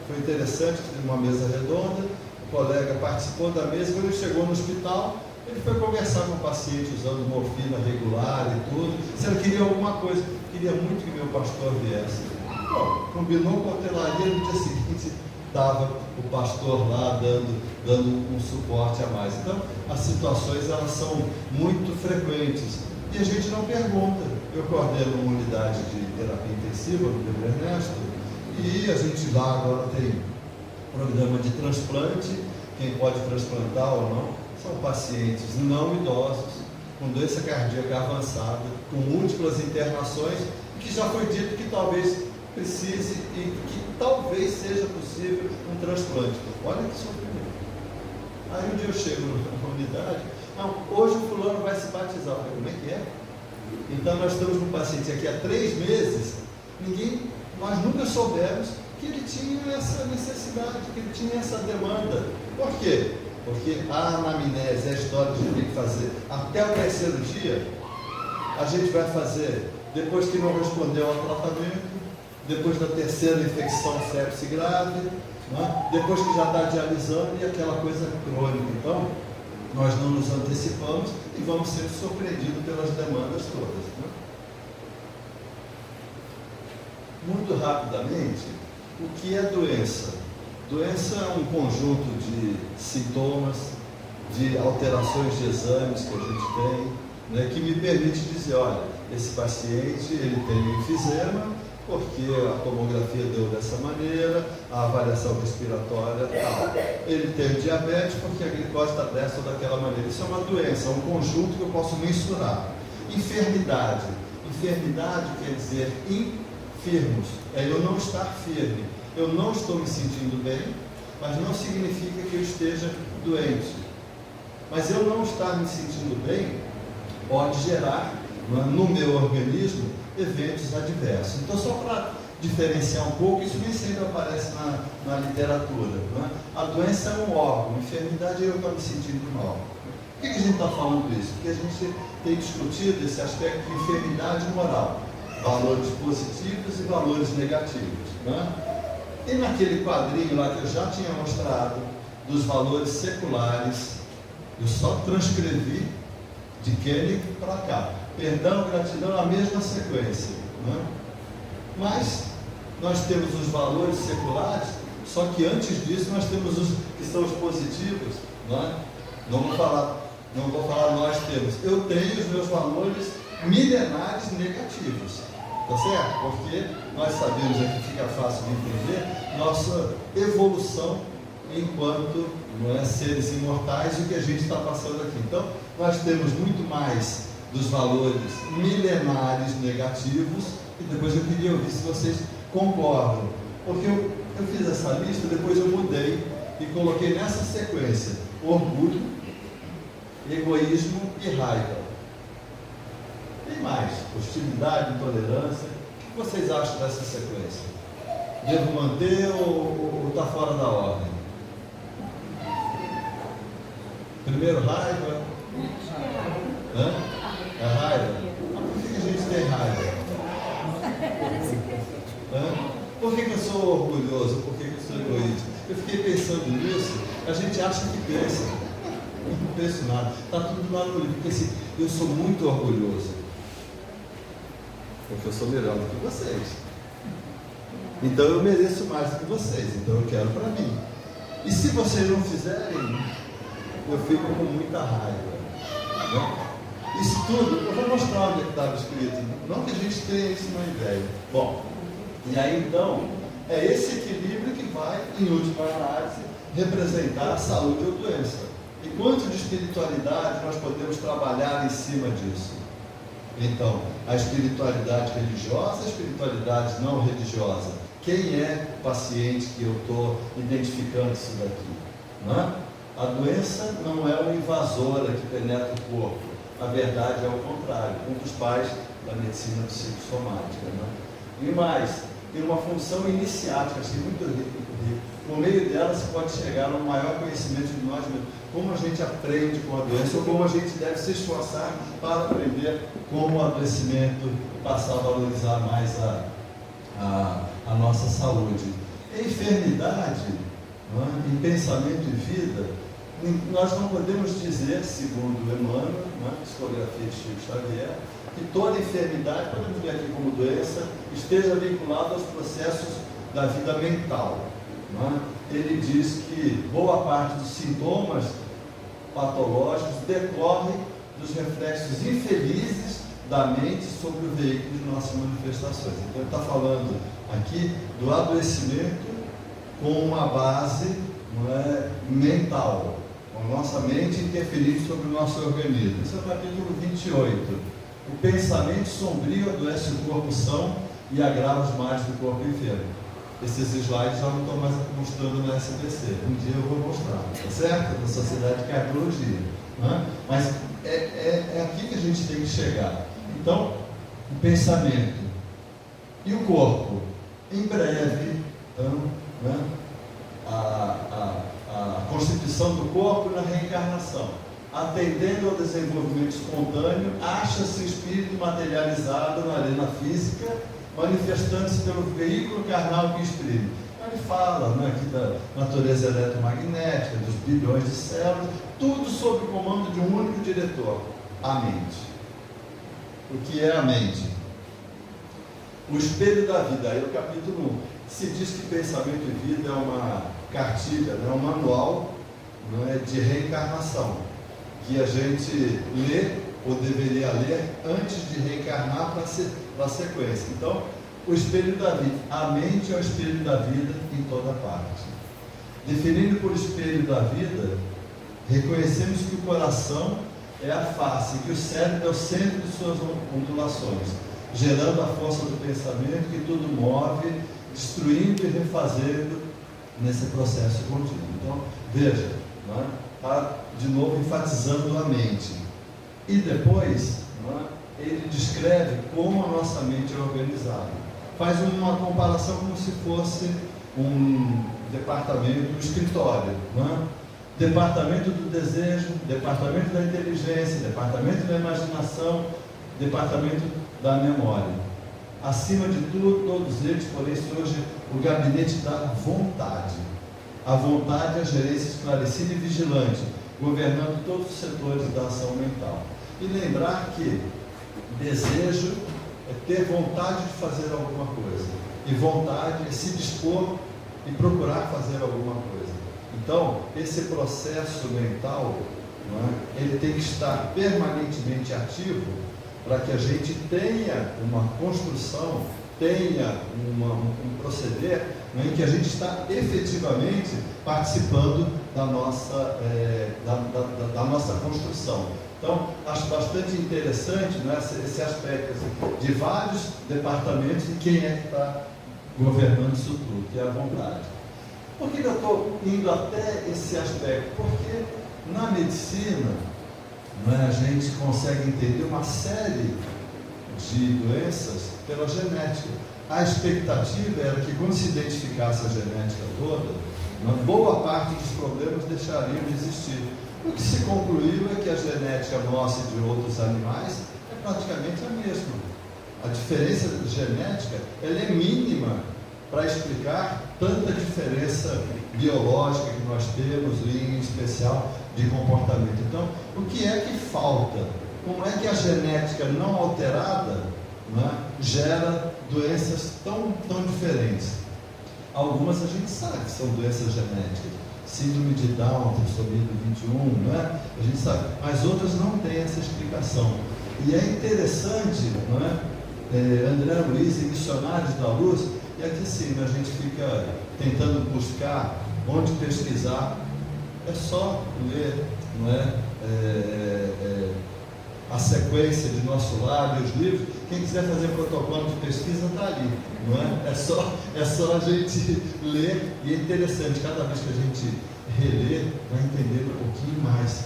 foi interessante, teve uma mesa redonda, o colega participou da mesa, quando ele chegou no hospital, ele foi conversar com o paciente usando morfina regular e tudo, se ele queria alguma coisa, queria muito que meu pastor viesse. Combinou com a hotelaria no dia seguinte. estava o pastor lá dando um suporte a mais. Então, as situações elas são muito frequentes e a gente não pergunta. Eu coordeno uma unidade de terapia intensiva no Pedro Ernesto e a gente lá agora tem programa de transplante. Quem pode transplantar ou não são pacientes não idosos, com doença cardíaca avançada, com múltiplas internações, que já foi dito que talvez precise e que talvez seja possível um transplante. Olha que sofrimento. Aí um dia eu chego na unidade, hoje o fulano vai se batizar. Eu falei, como é que é? Então nós estamos com um paciente aqui há 3 meses, nós nunca soubemos que ele tinha essa necessidade, que ele tinha essa demanda. Por quê? Porque a anamnese, a história que a gente tem que fazer até o 3º dia, a gente vai fazer depois que não respondeu ao tratamento, depois da 3ª infecção sepse grave, né? Depois que já está dialisando e aquela coisa crônica. Então, nós não nos antecipamos e vamos ser surpreendidos pelas demandas todas. Né? Muito rapidamente, o que é doença? Doença é um conjunto de sintomas, de alterações de exames que a gente tem, né, que me permite dizer, olha, esse paciente ele tem enfisema, porque a tomografia deu dessa maneira, a avaliação respiratória tal. Ele tem diabetes porque a glicose está dessa ou daquela maneira. Isso é uma doença, é um conjunto que eu posso mensurar. Enfermidade. Enfermidade quer dizer enfermos, é eu não estar firme. Eu não estou me sentindo bem, mas não significa que eu esteja doente. Mas eu não estar me sentindo bem pode gerar no meu organismo eventos adversos. Então, só para diferenciar um pouco, isso nem sempre aparece na literatura. Né? A doença é um órgão, a enfermidade é eu estou me sentindo mal. Por que a gente está falando isso? Porque a gente tem discutido esse aspecto de enfermidade moral, valores positivos e valores negativos. Né? E naquele quadrinho lá que eu já tinha mostrado, dos valores seculares, eu só transcrevi de Koenig para cá. Perdão, gratidão, a mesma sequência. Né? Mas nós temos os valores seculares, só que antes disso nós temos os que são os positivos. Né? Não vou falar nós temos. Eu tenho os meus valores milenares negativos. Tá certo? Porque nós sabemos aqui, fica fácil de entender, nossa evolução enquanto seres imortais e o que a gente está passando aqui. Então, nós temos muito mais dos valores milenares negativos e depois eu queria ouvir se vocês concordam. Porque eu fiz essa lista, depois eu mudei e coloquei nessa sequência orgulho, egoísmo e raiva. Tem mais, hostilidade, intolerância. O que vocês acham dessa sequência? Devo manter ou está fora da ordem? Primeiro raiva. Hã? É raiva? Por que a gente tem raiva? Hã? Por que eu sou orgulhoso? Por que eu sou egoísta? Eu fiquei pensando nisso, a gente acha que pensa. Eu não penso nada. Está tudo lá no livro. Porque assim, eu sou muito orgulhoso. Porque eu sou melhor do que vocês. Então eu mereço mais do que vocês. Então eu quero para mim. E se vocês não fizerem, eu fico com muita raiva. Né? Isso tudo, eu vou mostrar onde estava escrito. Não que a gente tenha isso na ideia. Bom, e aí então, é esse equilíbrio que vai, em última análise, representar a saúde ou doença. E quanto de espiritualidade nós podemos trabalhar em cima disso? Então, a espiritualidade religiosa, a espiritualidade não religiosa. Quem é o paciente que eu estou identificando isso daqui? Não é? A doença não é uma invasora que penetra o corpo. A verdade é o contrário, um dos pais da medicina psicossomática. Né? E mais, tem uma função iniciática, assim, muito rica. No meio dela se pode chegar a um maior conhecimento de nós mesmos. Como a gente aprende com a doença, ou como a gente deve se esforçar para aprender como o adoecimento passar a valorizar mais a nossa saúde. Em enfermidade, em pensamento e vida, nós não podemos dizer, segundo Emmanuel, psicografia de Chico Xavier, que toda enfermidade, podemos ver aqui como doença, esteja vinculada aos processos da vida mental. não é? Ele diz que boa parte dos sintomas patológicos decorrem dos reflexos infelizes da mente sobre o veículo de nossas manifestações. Então ele está falando aqui do adoecimento com uma base, não é, mental, com a nossa mente interferindo sobre o nosso organismo. Esse é o capítulo 28. O pensamento sombrio adoece o corpo são e agrava os males do corpo enfermo. Esses slides já não estão mais mostrando no SBC. Um dia eu vou mostrar, tá certo? Na Sociedade de Cardiologia. Né? Mas é aqui que a gente tem que chegar. Então, o pensamento e o corpo, em breve, então, né? a constituição do corpo na reencarnação. Atendendo ao desenvolvimento espontâneo, acha-se o espírito materializado na arena física, manifestando-se pelo veículo carnal que exprime. Ele fala, né, aqui da natureza eletromagnética, dos bilhões de células, tudo sob o comando de um único diretor, a mente. O que é a mente? O espelho da vida. Aí o capítulo 1. Se diz que pensamento e vida é uma cartilha, é um manual, não é, de reencarnação, que a gente lê ou deveria ler antes de reencarnar para a sequência. Então, o espelho da vida. A mente é o espelho da vida em toda parte. Definindo por espelho da vida, reconhecemos que o coração é a face, que o cérebro é o centro de suas ondulações, gerando a força do pensamento que tudo move, destruindo e refazendo nesse processo contínuo. Então, veja, está de novo enfatizando a mente. E depois, ele descreve como a nossa mente é organizada. Faz uma comparação como se fosse um departamento, um escritório. Departamento do desejo, departamento da inteligência, departamento da imaginação, departamento da memória. Acima de tudo, todos eles, porém, surge o gabinete da vontade. A vontade é a gerência esclarecida e vigilante, governando todos os setores da ação mental. E lembrar que desejo é ter vontade de fazer alguma coisa, e vontade é se dispor e procurar fazer alguma coisa. Então, esse processo mental, ele tem que estar permanentemente ativo para que a gente tenha uma construção, tenha um proceder em que a gente está efetivamente participando da nossa construção. Então, acho bastante interessante, né, esse aspecto assim, de vários departamentos e quem é que está governando isso tudo, que é a vontade. Por que eu estou indo até esse aspecto? Porque na medicina, a gente consegue entender uma série de doenças pela genética. A expectativa era que, quando se identificasse a genética toda, uma boa parte dos problemas deixariam de existir. O que se concluiu é que a genética nossa e de outros animais é praticamente a mesma. A diferença genética ela é mínima para explicar tanta diferença biológica que nós temos, e em especial de comportamento. Então, o que é que falta? Como é que a genética não alterada gera doenças tão diferentes? Algumas a gente sabe que são doenças genéticas. Síndrome de Down, trissomia 21, a gente sabe. Mas outras não têm essa explicação. E é interessante, André Luiz e Missionários da Luz, e aqui sim, a gente fica tentando buscar onde pesquisar. É só ler, a sequência de Nosso Lar e os livros. Quem quiser fazer protocolo de pesquisa está ali, É só a gente ler, e é interessante, cada vez que a gente reler, vai entender um pouquinho mais,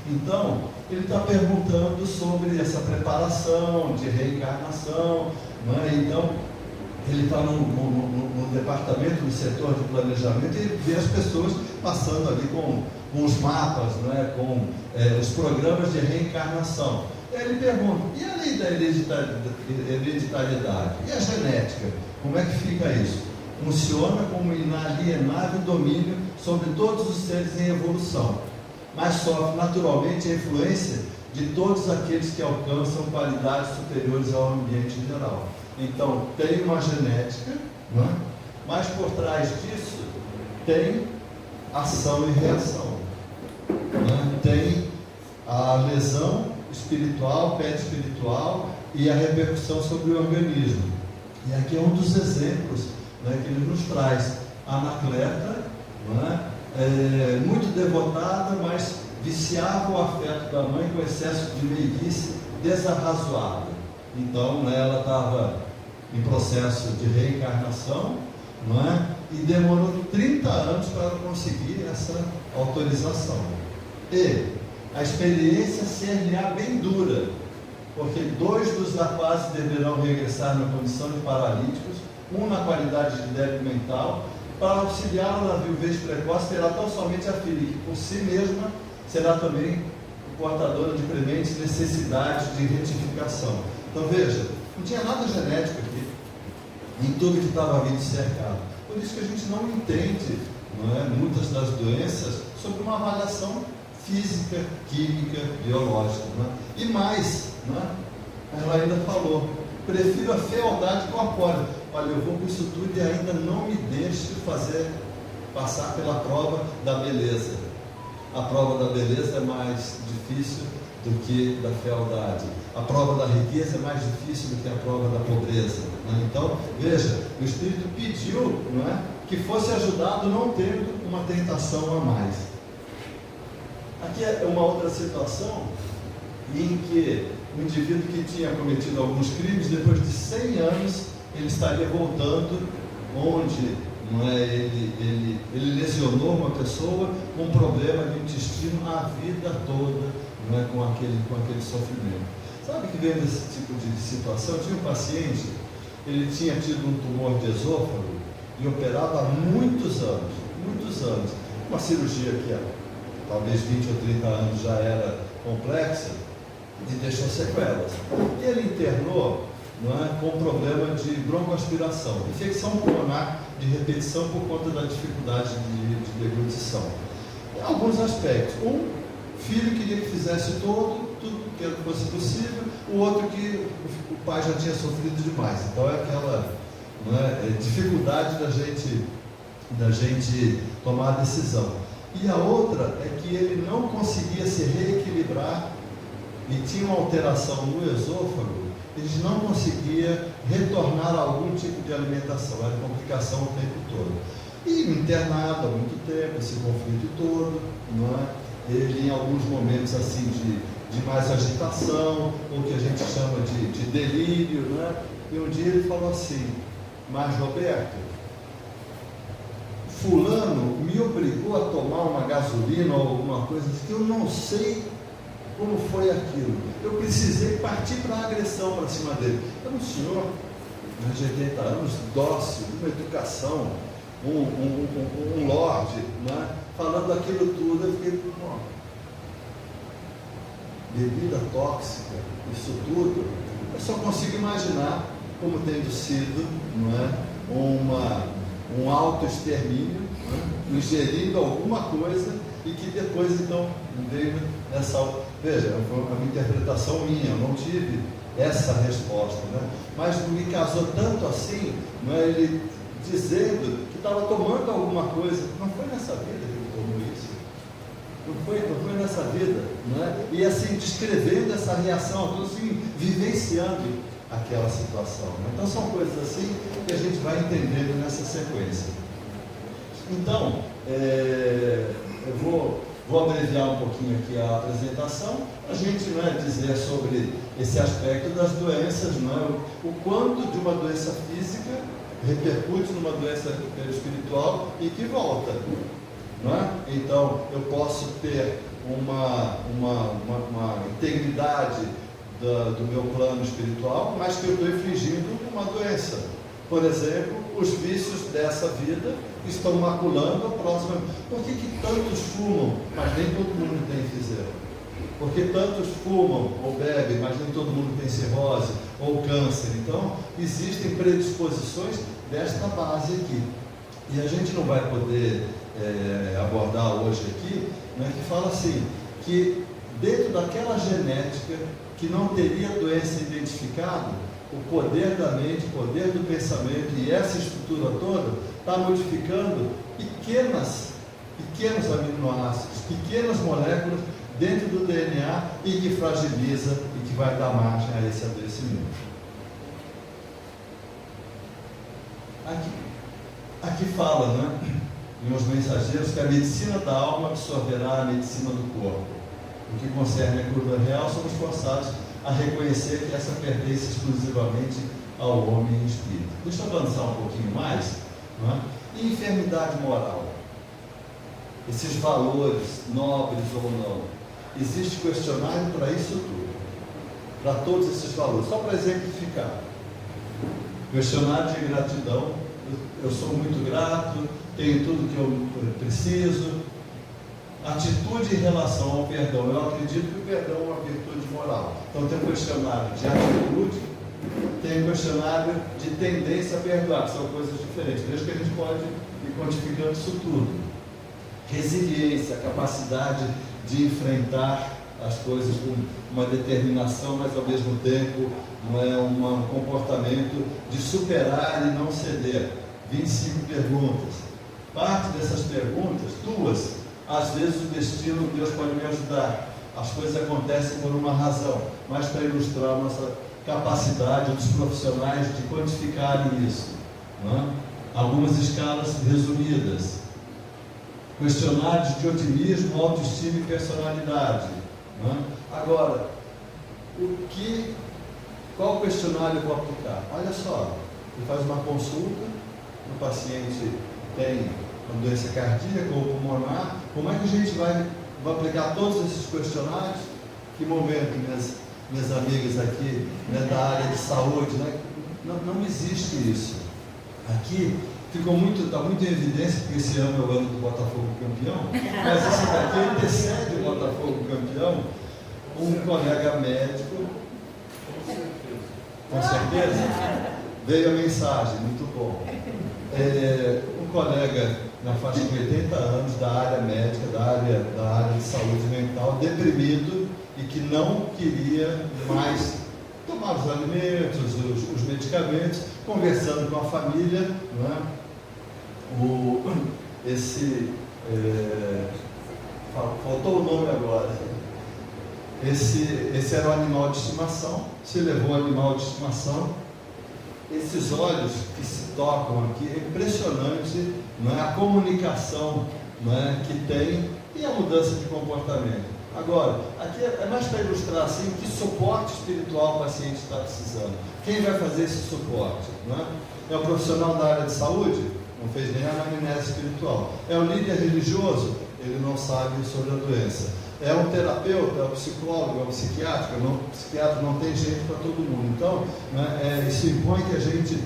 Então, ele está perguntando sobre essa preparação de reencarnação, Então, ele está no departamento, no setor de planejamento, e vê as pessoas passando ali com os mapas, com os programas de reencarnação. E aí ele pergunta, e a lei da hereditariedade? E a genética? Como é que fica isso? Funciona como inalienável domínio sobre todos os seres em evolução, mas sofre naturalmente a influência de todos aqueles que alcançam qualidades superiores ao ambiente geral. Então, tem uma genética, mas por trás disso tem ação e reação, né? Tem a lesão espiritual, perispiritual e a repercussão sobre o organismo. E aqui é um dos exemplos, né, que ele nos traz. A Anacleta, né, muito devotada, mas viciava o afeto da mãe com excesso de meiguice desarrazoada. Então, né, ela estava em processo de reencarnação, não é? E demorou 30 anos para ela conseguir essa autorização. E a experiência ser-lhe-á bem dura, porque 2 dos rapazes deverão regressar na condição de paralíticos, um na qualidade de débil mental. Para auxiliá-la na viuvez precoce, terá tão somente a filha, que por si mesma será também portadora de prementes necessidades de retificação. Então veja, não tinha nada genético aqui, em tudo que estava vindo cercado. Por isso que a gente não entende, não é, muitas das doenças sobre uma avaliação física, química, biológica. Não é? E mais, não é? Ela ainda falou, prefiro a fealdade corpórea. Olha, eu vou com isso tudo e ainda não me deixe passar pela prova da beleza. A prova da beleza é mais difícil do que da fealdade. A prova da riqueza é mais difícil do que a prova da pobreza. Né? Então, veja, o Espírito pediu, não é, que fosse ajudado não tendo uma tentação a mais. Aqui é uma outra situação em que o indivíduo que tinha cometido alguns crimes, depois de 100 anos, ele estaria voltando onde, não é, ele lesionou uma pessoa com um problema de intestino a vida toda, não é, com aquele sofrimento. Sabe que vendo esse tipo de situação? Tinha um paciente, ele tinha tido um tumor de esôfago e operado há muitos anos. Uma cirurgia que talvez 20 ou 30 anos já era complexa e deixou sequelas. Ele internou, não é, com problema de broncoaspiração, infecção pulmonar de repetição por conta da dificuldade de deglutição. Em alguns aspectos, um filho queria que fizesse tudo que fosse possível, o outro que o pai já tinha sofrido demais. Então é aquela, não é, dificuldade da gente tomar a decisão. E a outra é que ele não conseguia se reequilibrar e tinha uma alteração no esôfago. Eles não conseguiam retornar a algum tipo de alimentação, era complicação o tempo todo. E internado há muito tempo, esse conflito todo, não é? Ele em alguns momentos assim de mais agitação, ou que a gente chama de delírio, não é? E um dia ele falou assim, mas Roberto, fulano me obrigou a tomar uma gasolina ou alguma coisa que eu não sei como foi aquilo. Eu precisei partir para a agressão para cima dele. Era um senhor de 80 anos, dócil, uma educação, um lorde, né, falando aquilo tudo. Eu fiquei, bebida tóxica, isso tudo. Eu só consigo imaginar como tendo sido, não é, um autoextermínio, né, ingerindo alguma coisa e que depois então veio nessa... Veja, foi uma interpretação minha, eu não tive essa resposta, né? Mas me casou tanto assim, não é, ele dizendo que estava tomando alguma coisa. Não foi nessa vida que ele tomou isso, não foi nessa vida, não é? E assim, descrevendo essa reação, assim, vivenciando aquela situação, né? Então são coisas assim que a gente vai entendendo nessa sequência. Então, eu vou abreviar um pouquinho aqui a apresentação, a gente, não é, dizer sobre esse aspecto das doenças, não é, o quanto de uma doença física repercute numa doença espiritual e que volta, não é? Então, eu posso ter uma integridade do meu plano espiritual, mas que eu estou infligindo uma doença. Por exemplo, os vícios dessa vida estão maculando a próxima. Por que tantos fumam, mas nem todo mundo tem efizema? Por que tantos fumam ou bebem, mas nem todo mundo tem cirrose ou câncer? Então, existem predisposições desta base aqui. E a gente não vai poder abordar hoje aqui, né, que fala assim, que dentro daquela genética que não teria doença identificada, o poder da mente, o poder do pensamento e essa estrutura toda está modificando pequenos aminoácidos, pequenas moléculas dentro do DNA e que fragiliza e que vai dar margem a esse adoecimento. Aqui fala, né, em Os Mensageiros, que a medicina da alma absorverá a medicina do corpo. No que concerne a cura real, somos forçados a reconhecer que essa pertence exclusivamente ao homem e espírito. Deixa eu avançar um pouquinho mais. Né? E enfermidade moral? Esses valores, nobres ou não, existe questionário para isso tudo, para todos esses valores. Só para exemplificar: questionário de gratidão, eu sou muito grato, tenho tudo que eu preciso. Atitude em relação ao perdão, eu acredito que o perdão é uma virtude moral. Então tem um questionário de atitude, tem um questionário de tendência a perdoar, que são coisas diferentes. Veja que a gente pode ir quantificando isso tudo. Resiliência, capacidade de enfrentar as coisas com uma determinação, mas ao mesmo tempo não é um comportamento de superar e não ceder. 25 perguntas. Parte dessas perguntas, duas, às vezes o destino, Deus pode me ajudar. As coisas acontecem por uma razão, mas para ilustrar a nossa capacidade dos profissionais de quantificarem isso. Não é? Algumas escalas resumidas. Questionários de otimismo, autoestima e personalidade. Não é? Agora, qual questionário eu vou aplicar? Olha só, ele faz uma consulta, o paciente tem uma doença cardíaca ou pulmonar. Como é que a gente vai aplicar todos esses questionários? Que momento, minhas amigas aqui, né, da área de saúde, né? Não existe isso. Aqui está muito em evidência, porque esse ano é o ano do Botafogo campeão, mas esse daqui antecede o Botafogo campeão. Um colega médico, com certeza, veio a mensagem, muito bom. Um colega na faixa de 80 anos, da área médica, da área de saúde mental, deprimido e que não queria mais tomar os alimentos, os medicamentos, conversando com a família, não é? Faltou o nome agora. Esse era o animal de estimação, se levou o animal de estimação. Esses olhos que se tocam aqui, é impressionante, não é? A comunicação, não é? Que tem e a mudança de comportamento. Agora, aqui é mais para ilustrar assim, que suporte espiritual o paciente está precisando. Quem vai fazer esse suporte? Não é? É o profissional da área de saúde? Não fez nem a anamnese espiritual. É o líder religioso? Ele não sabe sobre a doença. É um terapeuta, é um psicólogo, é um psiquiatra? Não, psiquiatra não tem jeito para todo mundo. Então, né, isso impõe que a gente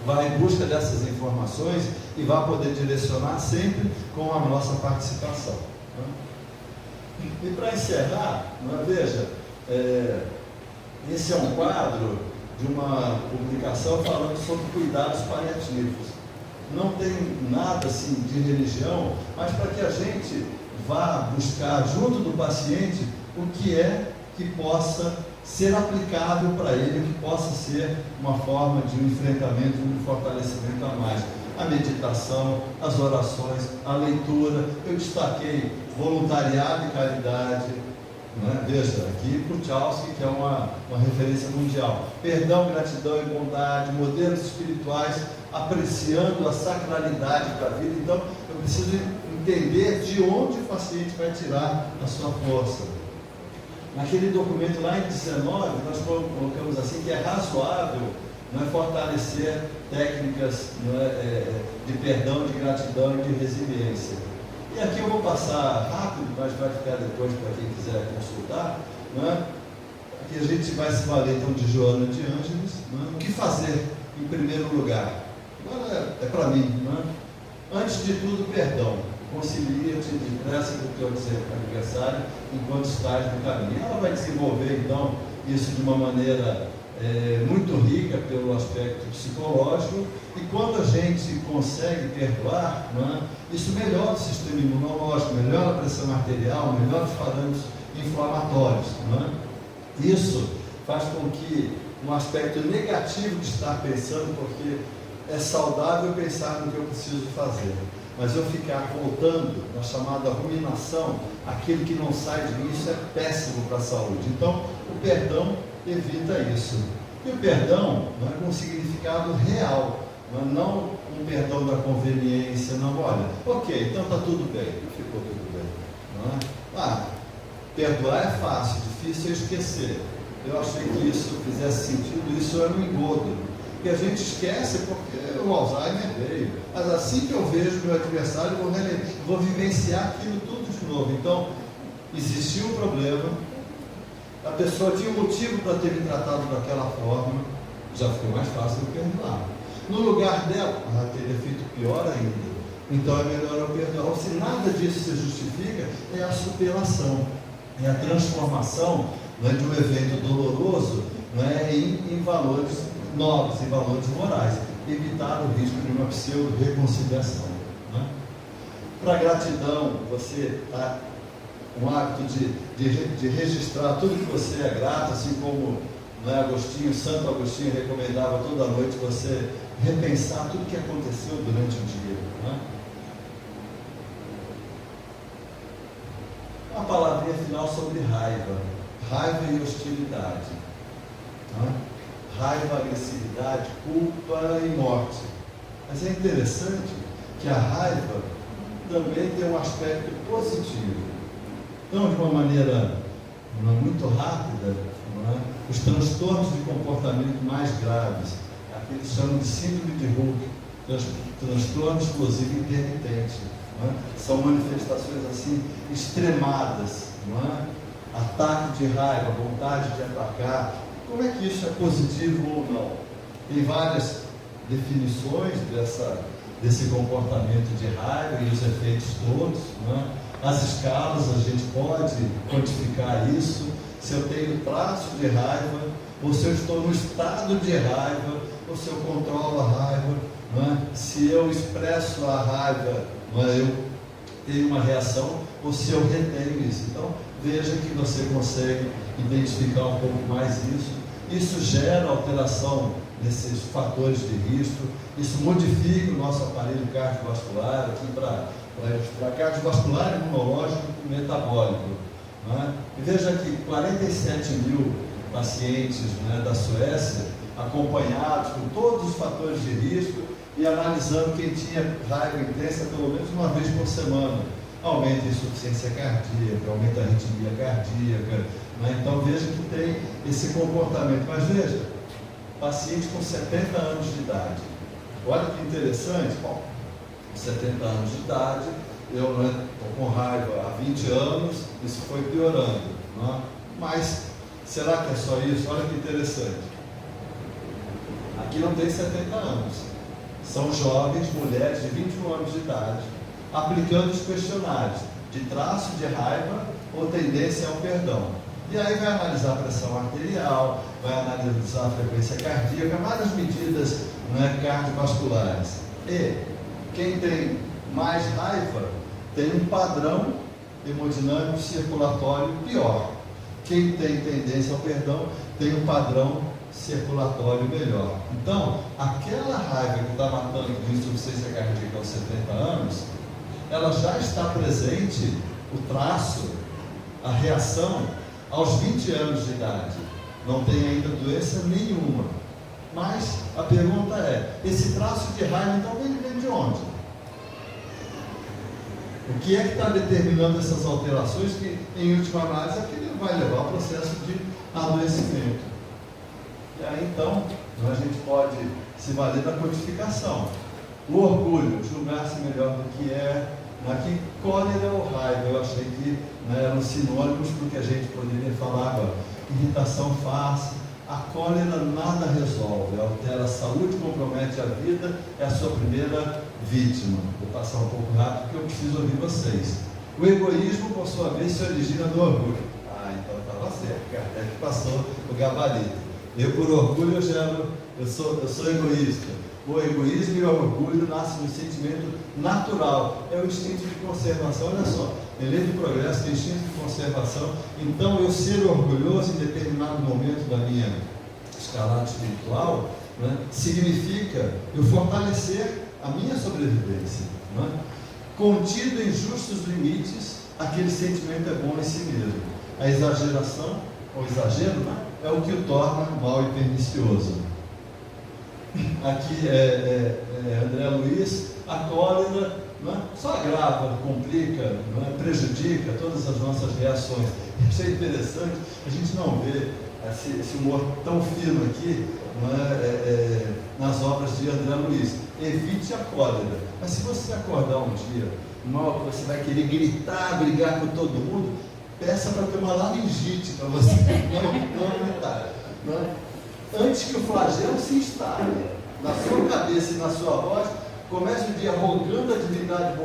vá em busca dessas informações e vá poder direcionar sempre com a nossa participação. Né? E para encerrar, né, veja, esse é um quadro de uma publicação falando sobre cuidados paliativos. Não tem nada assim de religião, mas para que a gente vá buscar junto do paciente o que é que possa ser aplicável para ele, que possa ser uma forma de um enfrentamento, um fortalecimento a mais. A meditação, as orações, a leitura. Eu destaquei voluntariado e caridade. Né? Veja, aqui para o Tchaikovsky, que é uma referência mundial. Perdão, gratidão e bondade, modelos espirituais, apreciando a sacralidade da vida. Então, eu preciso entender de onde o paciente vai tirar a sua força. Naquele documento lá em 19, nós colocamos assim, que é razoável, não é, fortalecer técnicas, não é, de perdão, de gratidão e de resiliência. E aqui eu vou passar rápido, mas vai ficar depois para quem quiser consultar. Não é? Aqui a gente vai se valer então de Joana de Ângeles. Não é? O que fazer em primeiro lugar? Agora é para mim. Não é? Antes de tudo, perdão. Concilia-te depressa do teu aniversário enquanto estás no caminho. Ela vai desenvolver então isso de uma maneira muito rica pelo aspecto psicológico, e quando a gente consegue perdoar, não é? Isso melhora o sistema imunológico, melhora a pressão arterial, melhora os parâmetros inflamatórios. Não é? Isso faz com que um aspecto negativo de estar pensando, porque é saudável pensar no que eu preciso fazer. mas eu ficar voltando na chamada ruminação, aquilo que não sai de mim, isso é péssimo para a saúde. Então, o perdão evita isso. E o perdão não é com significado real, não um perdão da conveniência, não, olha, ok, então está tudo bem, ficou tudo bem. Não é? Perdoar é fácil, difícil é esquecer. Eu achei que isso fizesse sentido, isso era um engodo. Porque a gente esquece porque o Alzheimer veio. Mas assim que eu vejo meu adversário, eu vou vivenciar aquilo tudo de novo. Então, existia um problema, a pessoa tinha um motivo para ter me tratado daquela forma, já ficou mais fácil eu perdoar. No lugar dela, ela teria feito pior ainda. Então é melhor eu perdoar. Se nada disso se justifica, é a superação, é a transformação, não é, de um evento doloroso, não é, em valores nobres, em valores morais, evitar o risco de uma pseudo-reconciliação. Para gratidão, você está um hábito de registrar tudo que você é grato, assim como, não é, Santo Agostinho recomendava toda noite você repensar tudo que aconteceu durante o dia. Não é? Uma palavrinha final sobre raiva e hostilidade. Não é? Raiva, agressividade, culpa e morte. Mas é interessante que a raiva também tem um aspecto positivo. Então, de uma maneira muito rápida, não é? Os transtornos de comportamento mais graves, aqueles chamam de síndrome de Hulk, transtorno explosivo intermitente, não é? São manifestações assim extremadas, não é? Ataque de raiva, vontade de atacar. Como é que isso é positivo ou não? Tem várias definições desse comportamento de raiva e os efeitos todos, não é? As escalas, a gente pode quantificar isso. Se eu tenho traço de raiva, ou se eu estou no estado de raiva, ou se eu controlo a raiva, não é? Se eu expresso a raiva, não é? Eu tenho uma reação, ou se eu retenho isso. Então, veja que você consegue identificar um pouco mais isso. Isso gera alteração nesses fatores de risco, isso modifica o nosso aparelho cardiovascular, aqui para cardiovascular, imunológico e metabólico. Não é? E veja que 47 mil pacientes, né, da Suécia, acompanhados com todos os fatores de risco e analisando quem tinha raiva intensa pelo menos uma vez por semana. Aumenta a insuficiência cardíaca, aumenta a arritmia cardíaca, né? Então veja que tem esse comportamento. Mas veja, paciente com 70 anos de idade. Olha que interessante, bom, 70 anos de idade, eu estou com raiva há 20 anos, isso foi piorando. Né? Mas será que é só isso? Olha que interessante. Aqui não tem 70 anos. São jovens, mulheres de 21 anos de idade, aplicando os questionários de traço de raiva ou tendência ao perdão. E aí vai analisar a pressão arterial, vai analisar a frequência cardíaca, várias medidas, né, cardiovasculares. E quem tem mais raiva tem um padrão hemodinâmico circulatório pior. Quem tem tendência ao perdão tem um padrão circulatório melhor. Então, aquela raiva que está matando de insuficiência cardíaca aos 70 anos, ela já está presente, o traço, a reação, aos 20 anos de idade. Não tem ainda doença nenhuma. Mas a pergunta é, esse traço de raiva, então, vem de onde? O que é que está determinando essas alterações que, em última análise, é que vai levar ao processo de adoecimento? E aí, então, a gente pode se valer da codificação. O orgulho, julgar-se melhor do que é. Aqui, cólera ou raiva, eu achei que, né, eram sinônimos para o que a gente poderia falar agora. Irritação fácil, a cólera nada resolve, altera a saúde, compromete a vida, é a sua primeira vítima. Vou passar um pouco rápido porque eu preciso ouvir vocês. O egoísmo, por sua vez, se origina do orgulho. Então estava certo, Kardec passou o gabarito. Eu, por orgulho, eu sou egoísta. O egoísmo e o orgulho nascem no sentimento natural, é o instinto de conservação. Olha só, em Lei do Progresso tem instinto de conservação. Então, eu ser orgulhoso em determinado momento da minha escalada espiritual, né, significa eu fortalecer a minha sobrevivência. Né? contido em justos limites, aquele sentimento é bom em si mesmo. A exageração, ou exagero, né, é o que o torna mal e pernicioso. Aqui André Luiz, a cólera, né, só agrava, complica, né, prejudica todas as nossas reações. Achei interessante, a gente não vê esse humor tão fino aqui, né, nas obras de André Luiz. Evite a cólera. Mas se você acordar um dia mal, que você vai querer gritar, brigar com todo mundo, peça para ter uma laringite para você não gritar. Né? Antes que o flagelo se instale na sua cabeça e na sua voz, comece o dia rogando a divindade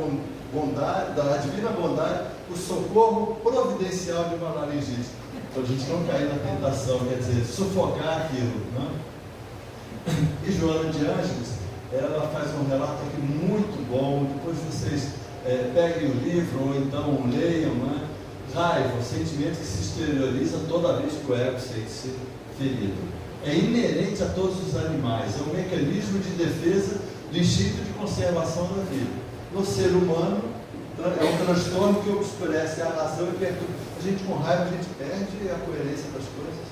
bondade, da divina bondade, o socorro providencial de uma laringite. Para a gente não cair na tentação, quer dizer, sufocar aquilo. Né? E Joana de Ângeles, ela faz um relato aqui muito bom. Depois vocês peguem o livro ou então leiam, né? Raiva, o sentimento que se exterioriza toda vez que o ego sente-se ferido. É inerente a todos os animais, é um mecanismo de defesa do instinto de conservação da vida. No ser humano, é um transtorno que obscurece a razão e perturba. A gente com raiva, a gente perde a coerência das coisas.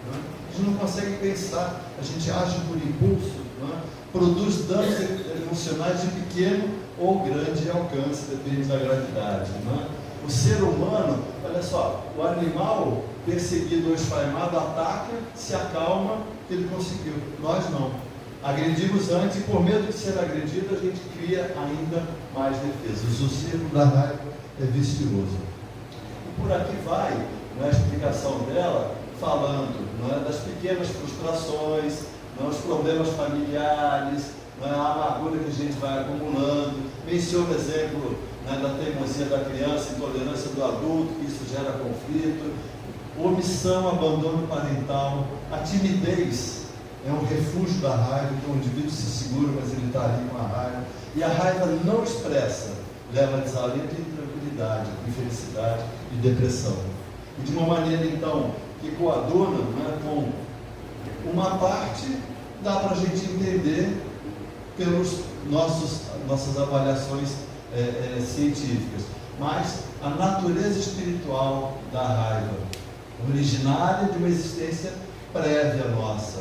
Né? A gente não consegue pensar, a gente age por impulso, né? Produz danos emocionais de pequeno ou grande alcance, depende da gravidade. Né? O ser humano, olha só, o animal perseguido ou esfaimado ataca, se acalma, ele conseguiu. Nós não. Agredimos antes e por medo de ser agredido a gente cria ainda mais defesas. O círculo da raiva é vicioso. E por aqui vai, na explicação dela, falando, das pequenas frustrações, os problemas familiares, a amargura que a gente vai acumulando. Menciona o exemplo da teimosia da criança, intolerância do adulto, que isso gera conflito, omissão, abandono parental, a timidez é um refúgio da raiva, então o indivíduo se segura, mas ele está ali com a raiva, e a raiva não expressa leva a desalento e intranquilidade, infelicidade e depressão. E de uma maneira então que coaduna, com uma parte, dá para a gente entender pelas nossas avaliações científicas, mas a natureza espiritual da raiva, originária de uma existência prévia nossa,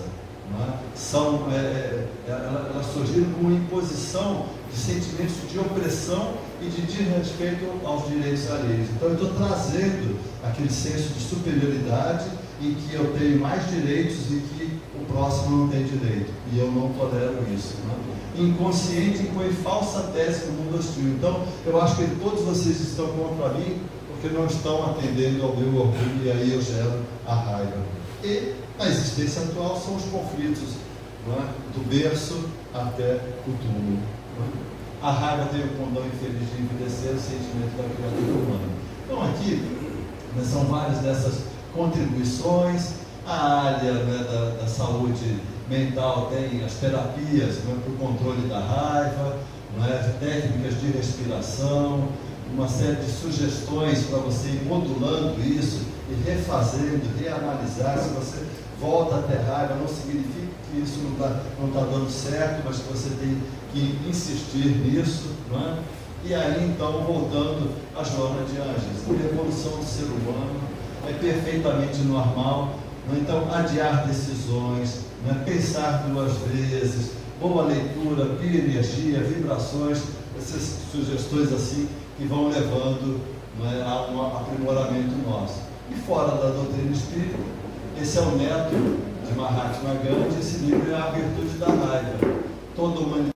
elas surgiram como imposição de sentimentos de opressão e de desrespeito aos direitos alheios. Então eu estou trazendo aquele senso de superioridade em que eu tenho mais direitos e que o próximo não tem direito, e eu não tolero isso. Inconsciente impõe falsa tese no mundo hostil. Então eu acho que todos vocês estão contra mim porque não estão atendendo ao meu orgulho, e aí eu gero a raiva. E na existência atual são os conflitos, do berço até o túmulo. A raiva tem o condão infeliz de envelhecer o sentimento da criatura humana. Então aqui são várias dessas contribuições. A área da saúde mental tem as terapias para o controle da raiva, técnicas de respiração, uma série de sugestões para você ir modulando isso e refazendo, reanalisar. Se você volta a ter raiva, não significa que isso não está dando certo, mas que você tem que insistir nisso. E aí então, voltando a Joana de Ângeles, a evolução do ser humano é perfeitamente normal. Então, adiar decisões, pensar duas vezes, boa leitura, bioenergia, vibrações, essas sugestões assim que vão levando a um aprimoramento nosso. E fora da doutrina espírita, esse é o neto de Mahatma Gandhi, esse livro é A Virtude da Raiva. Toda humanidade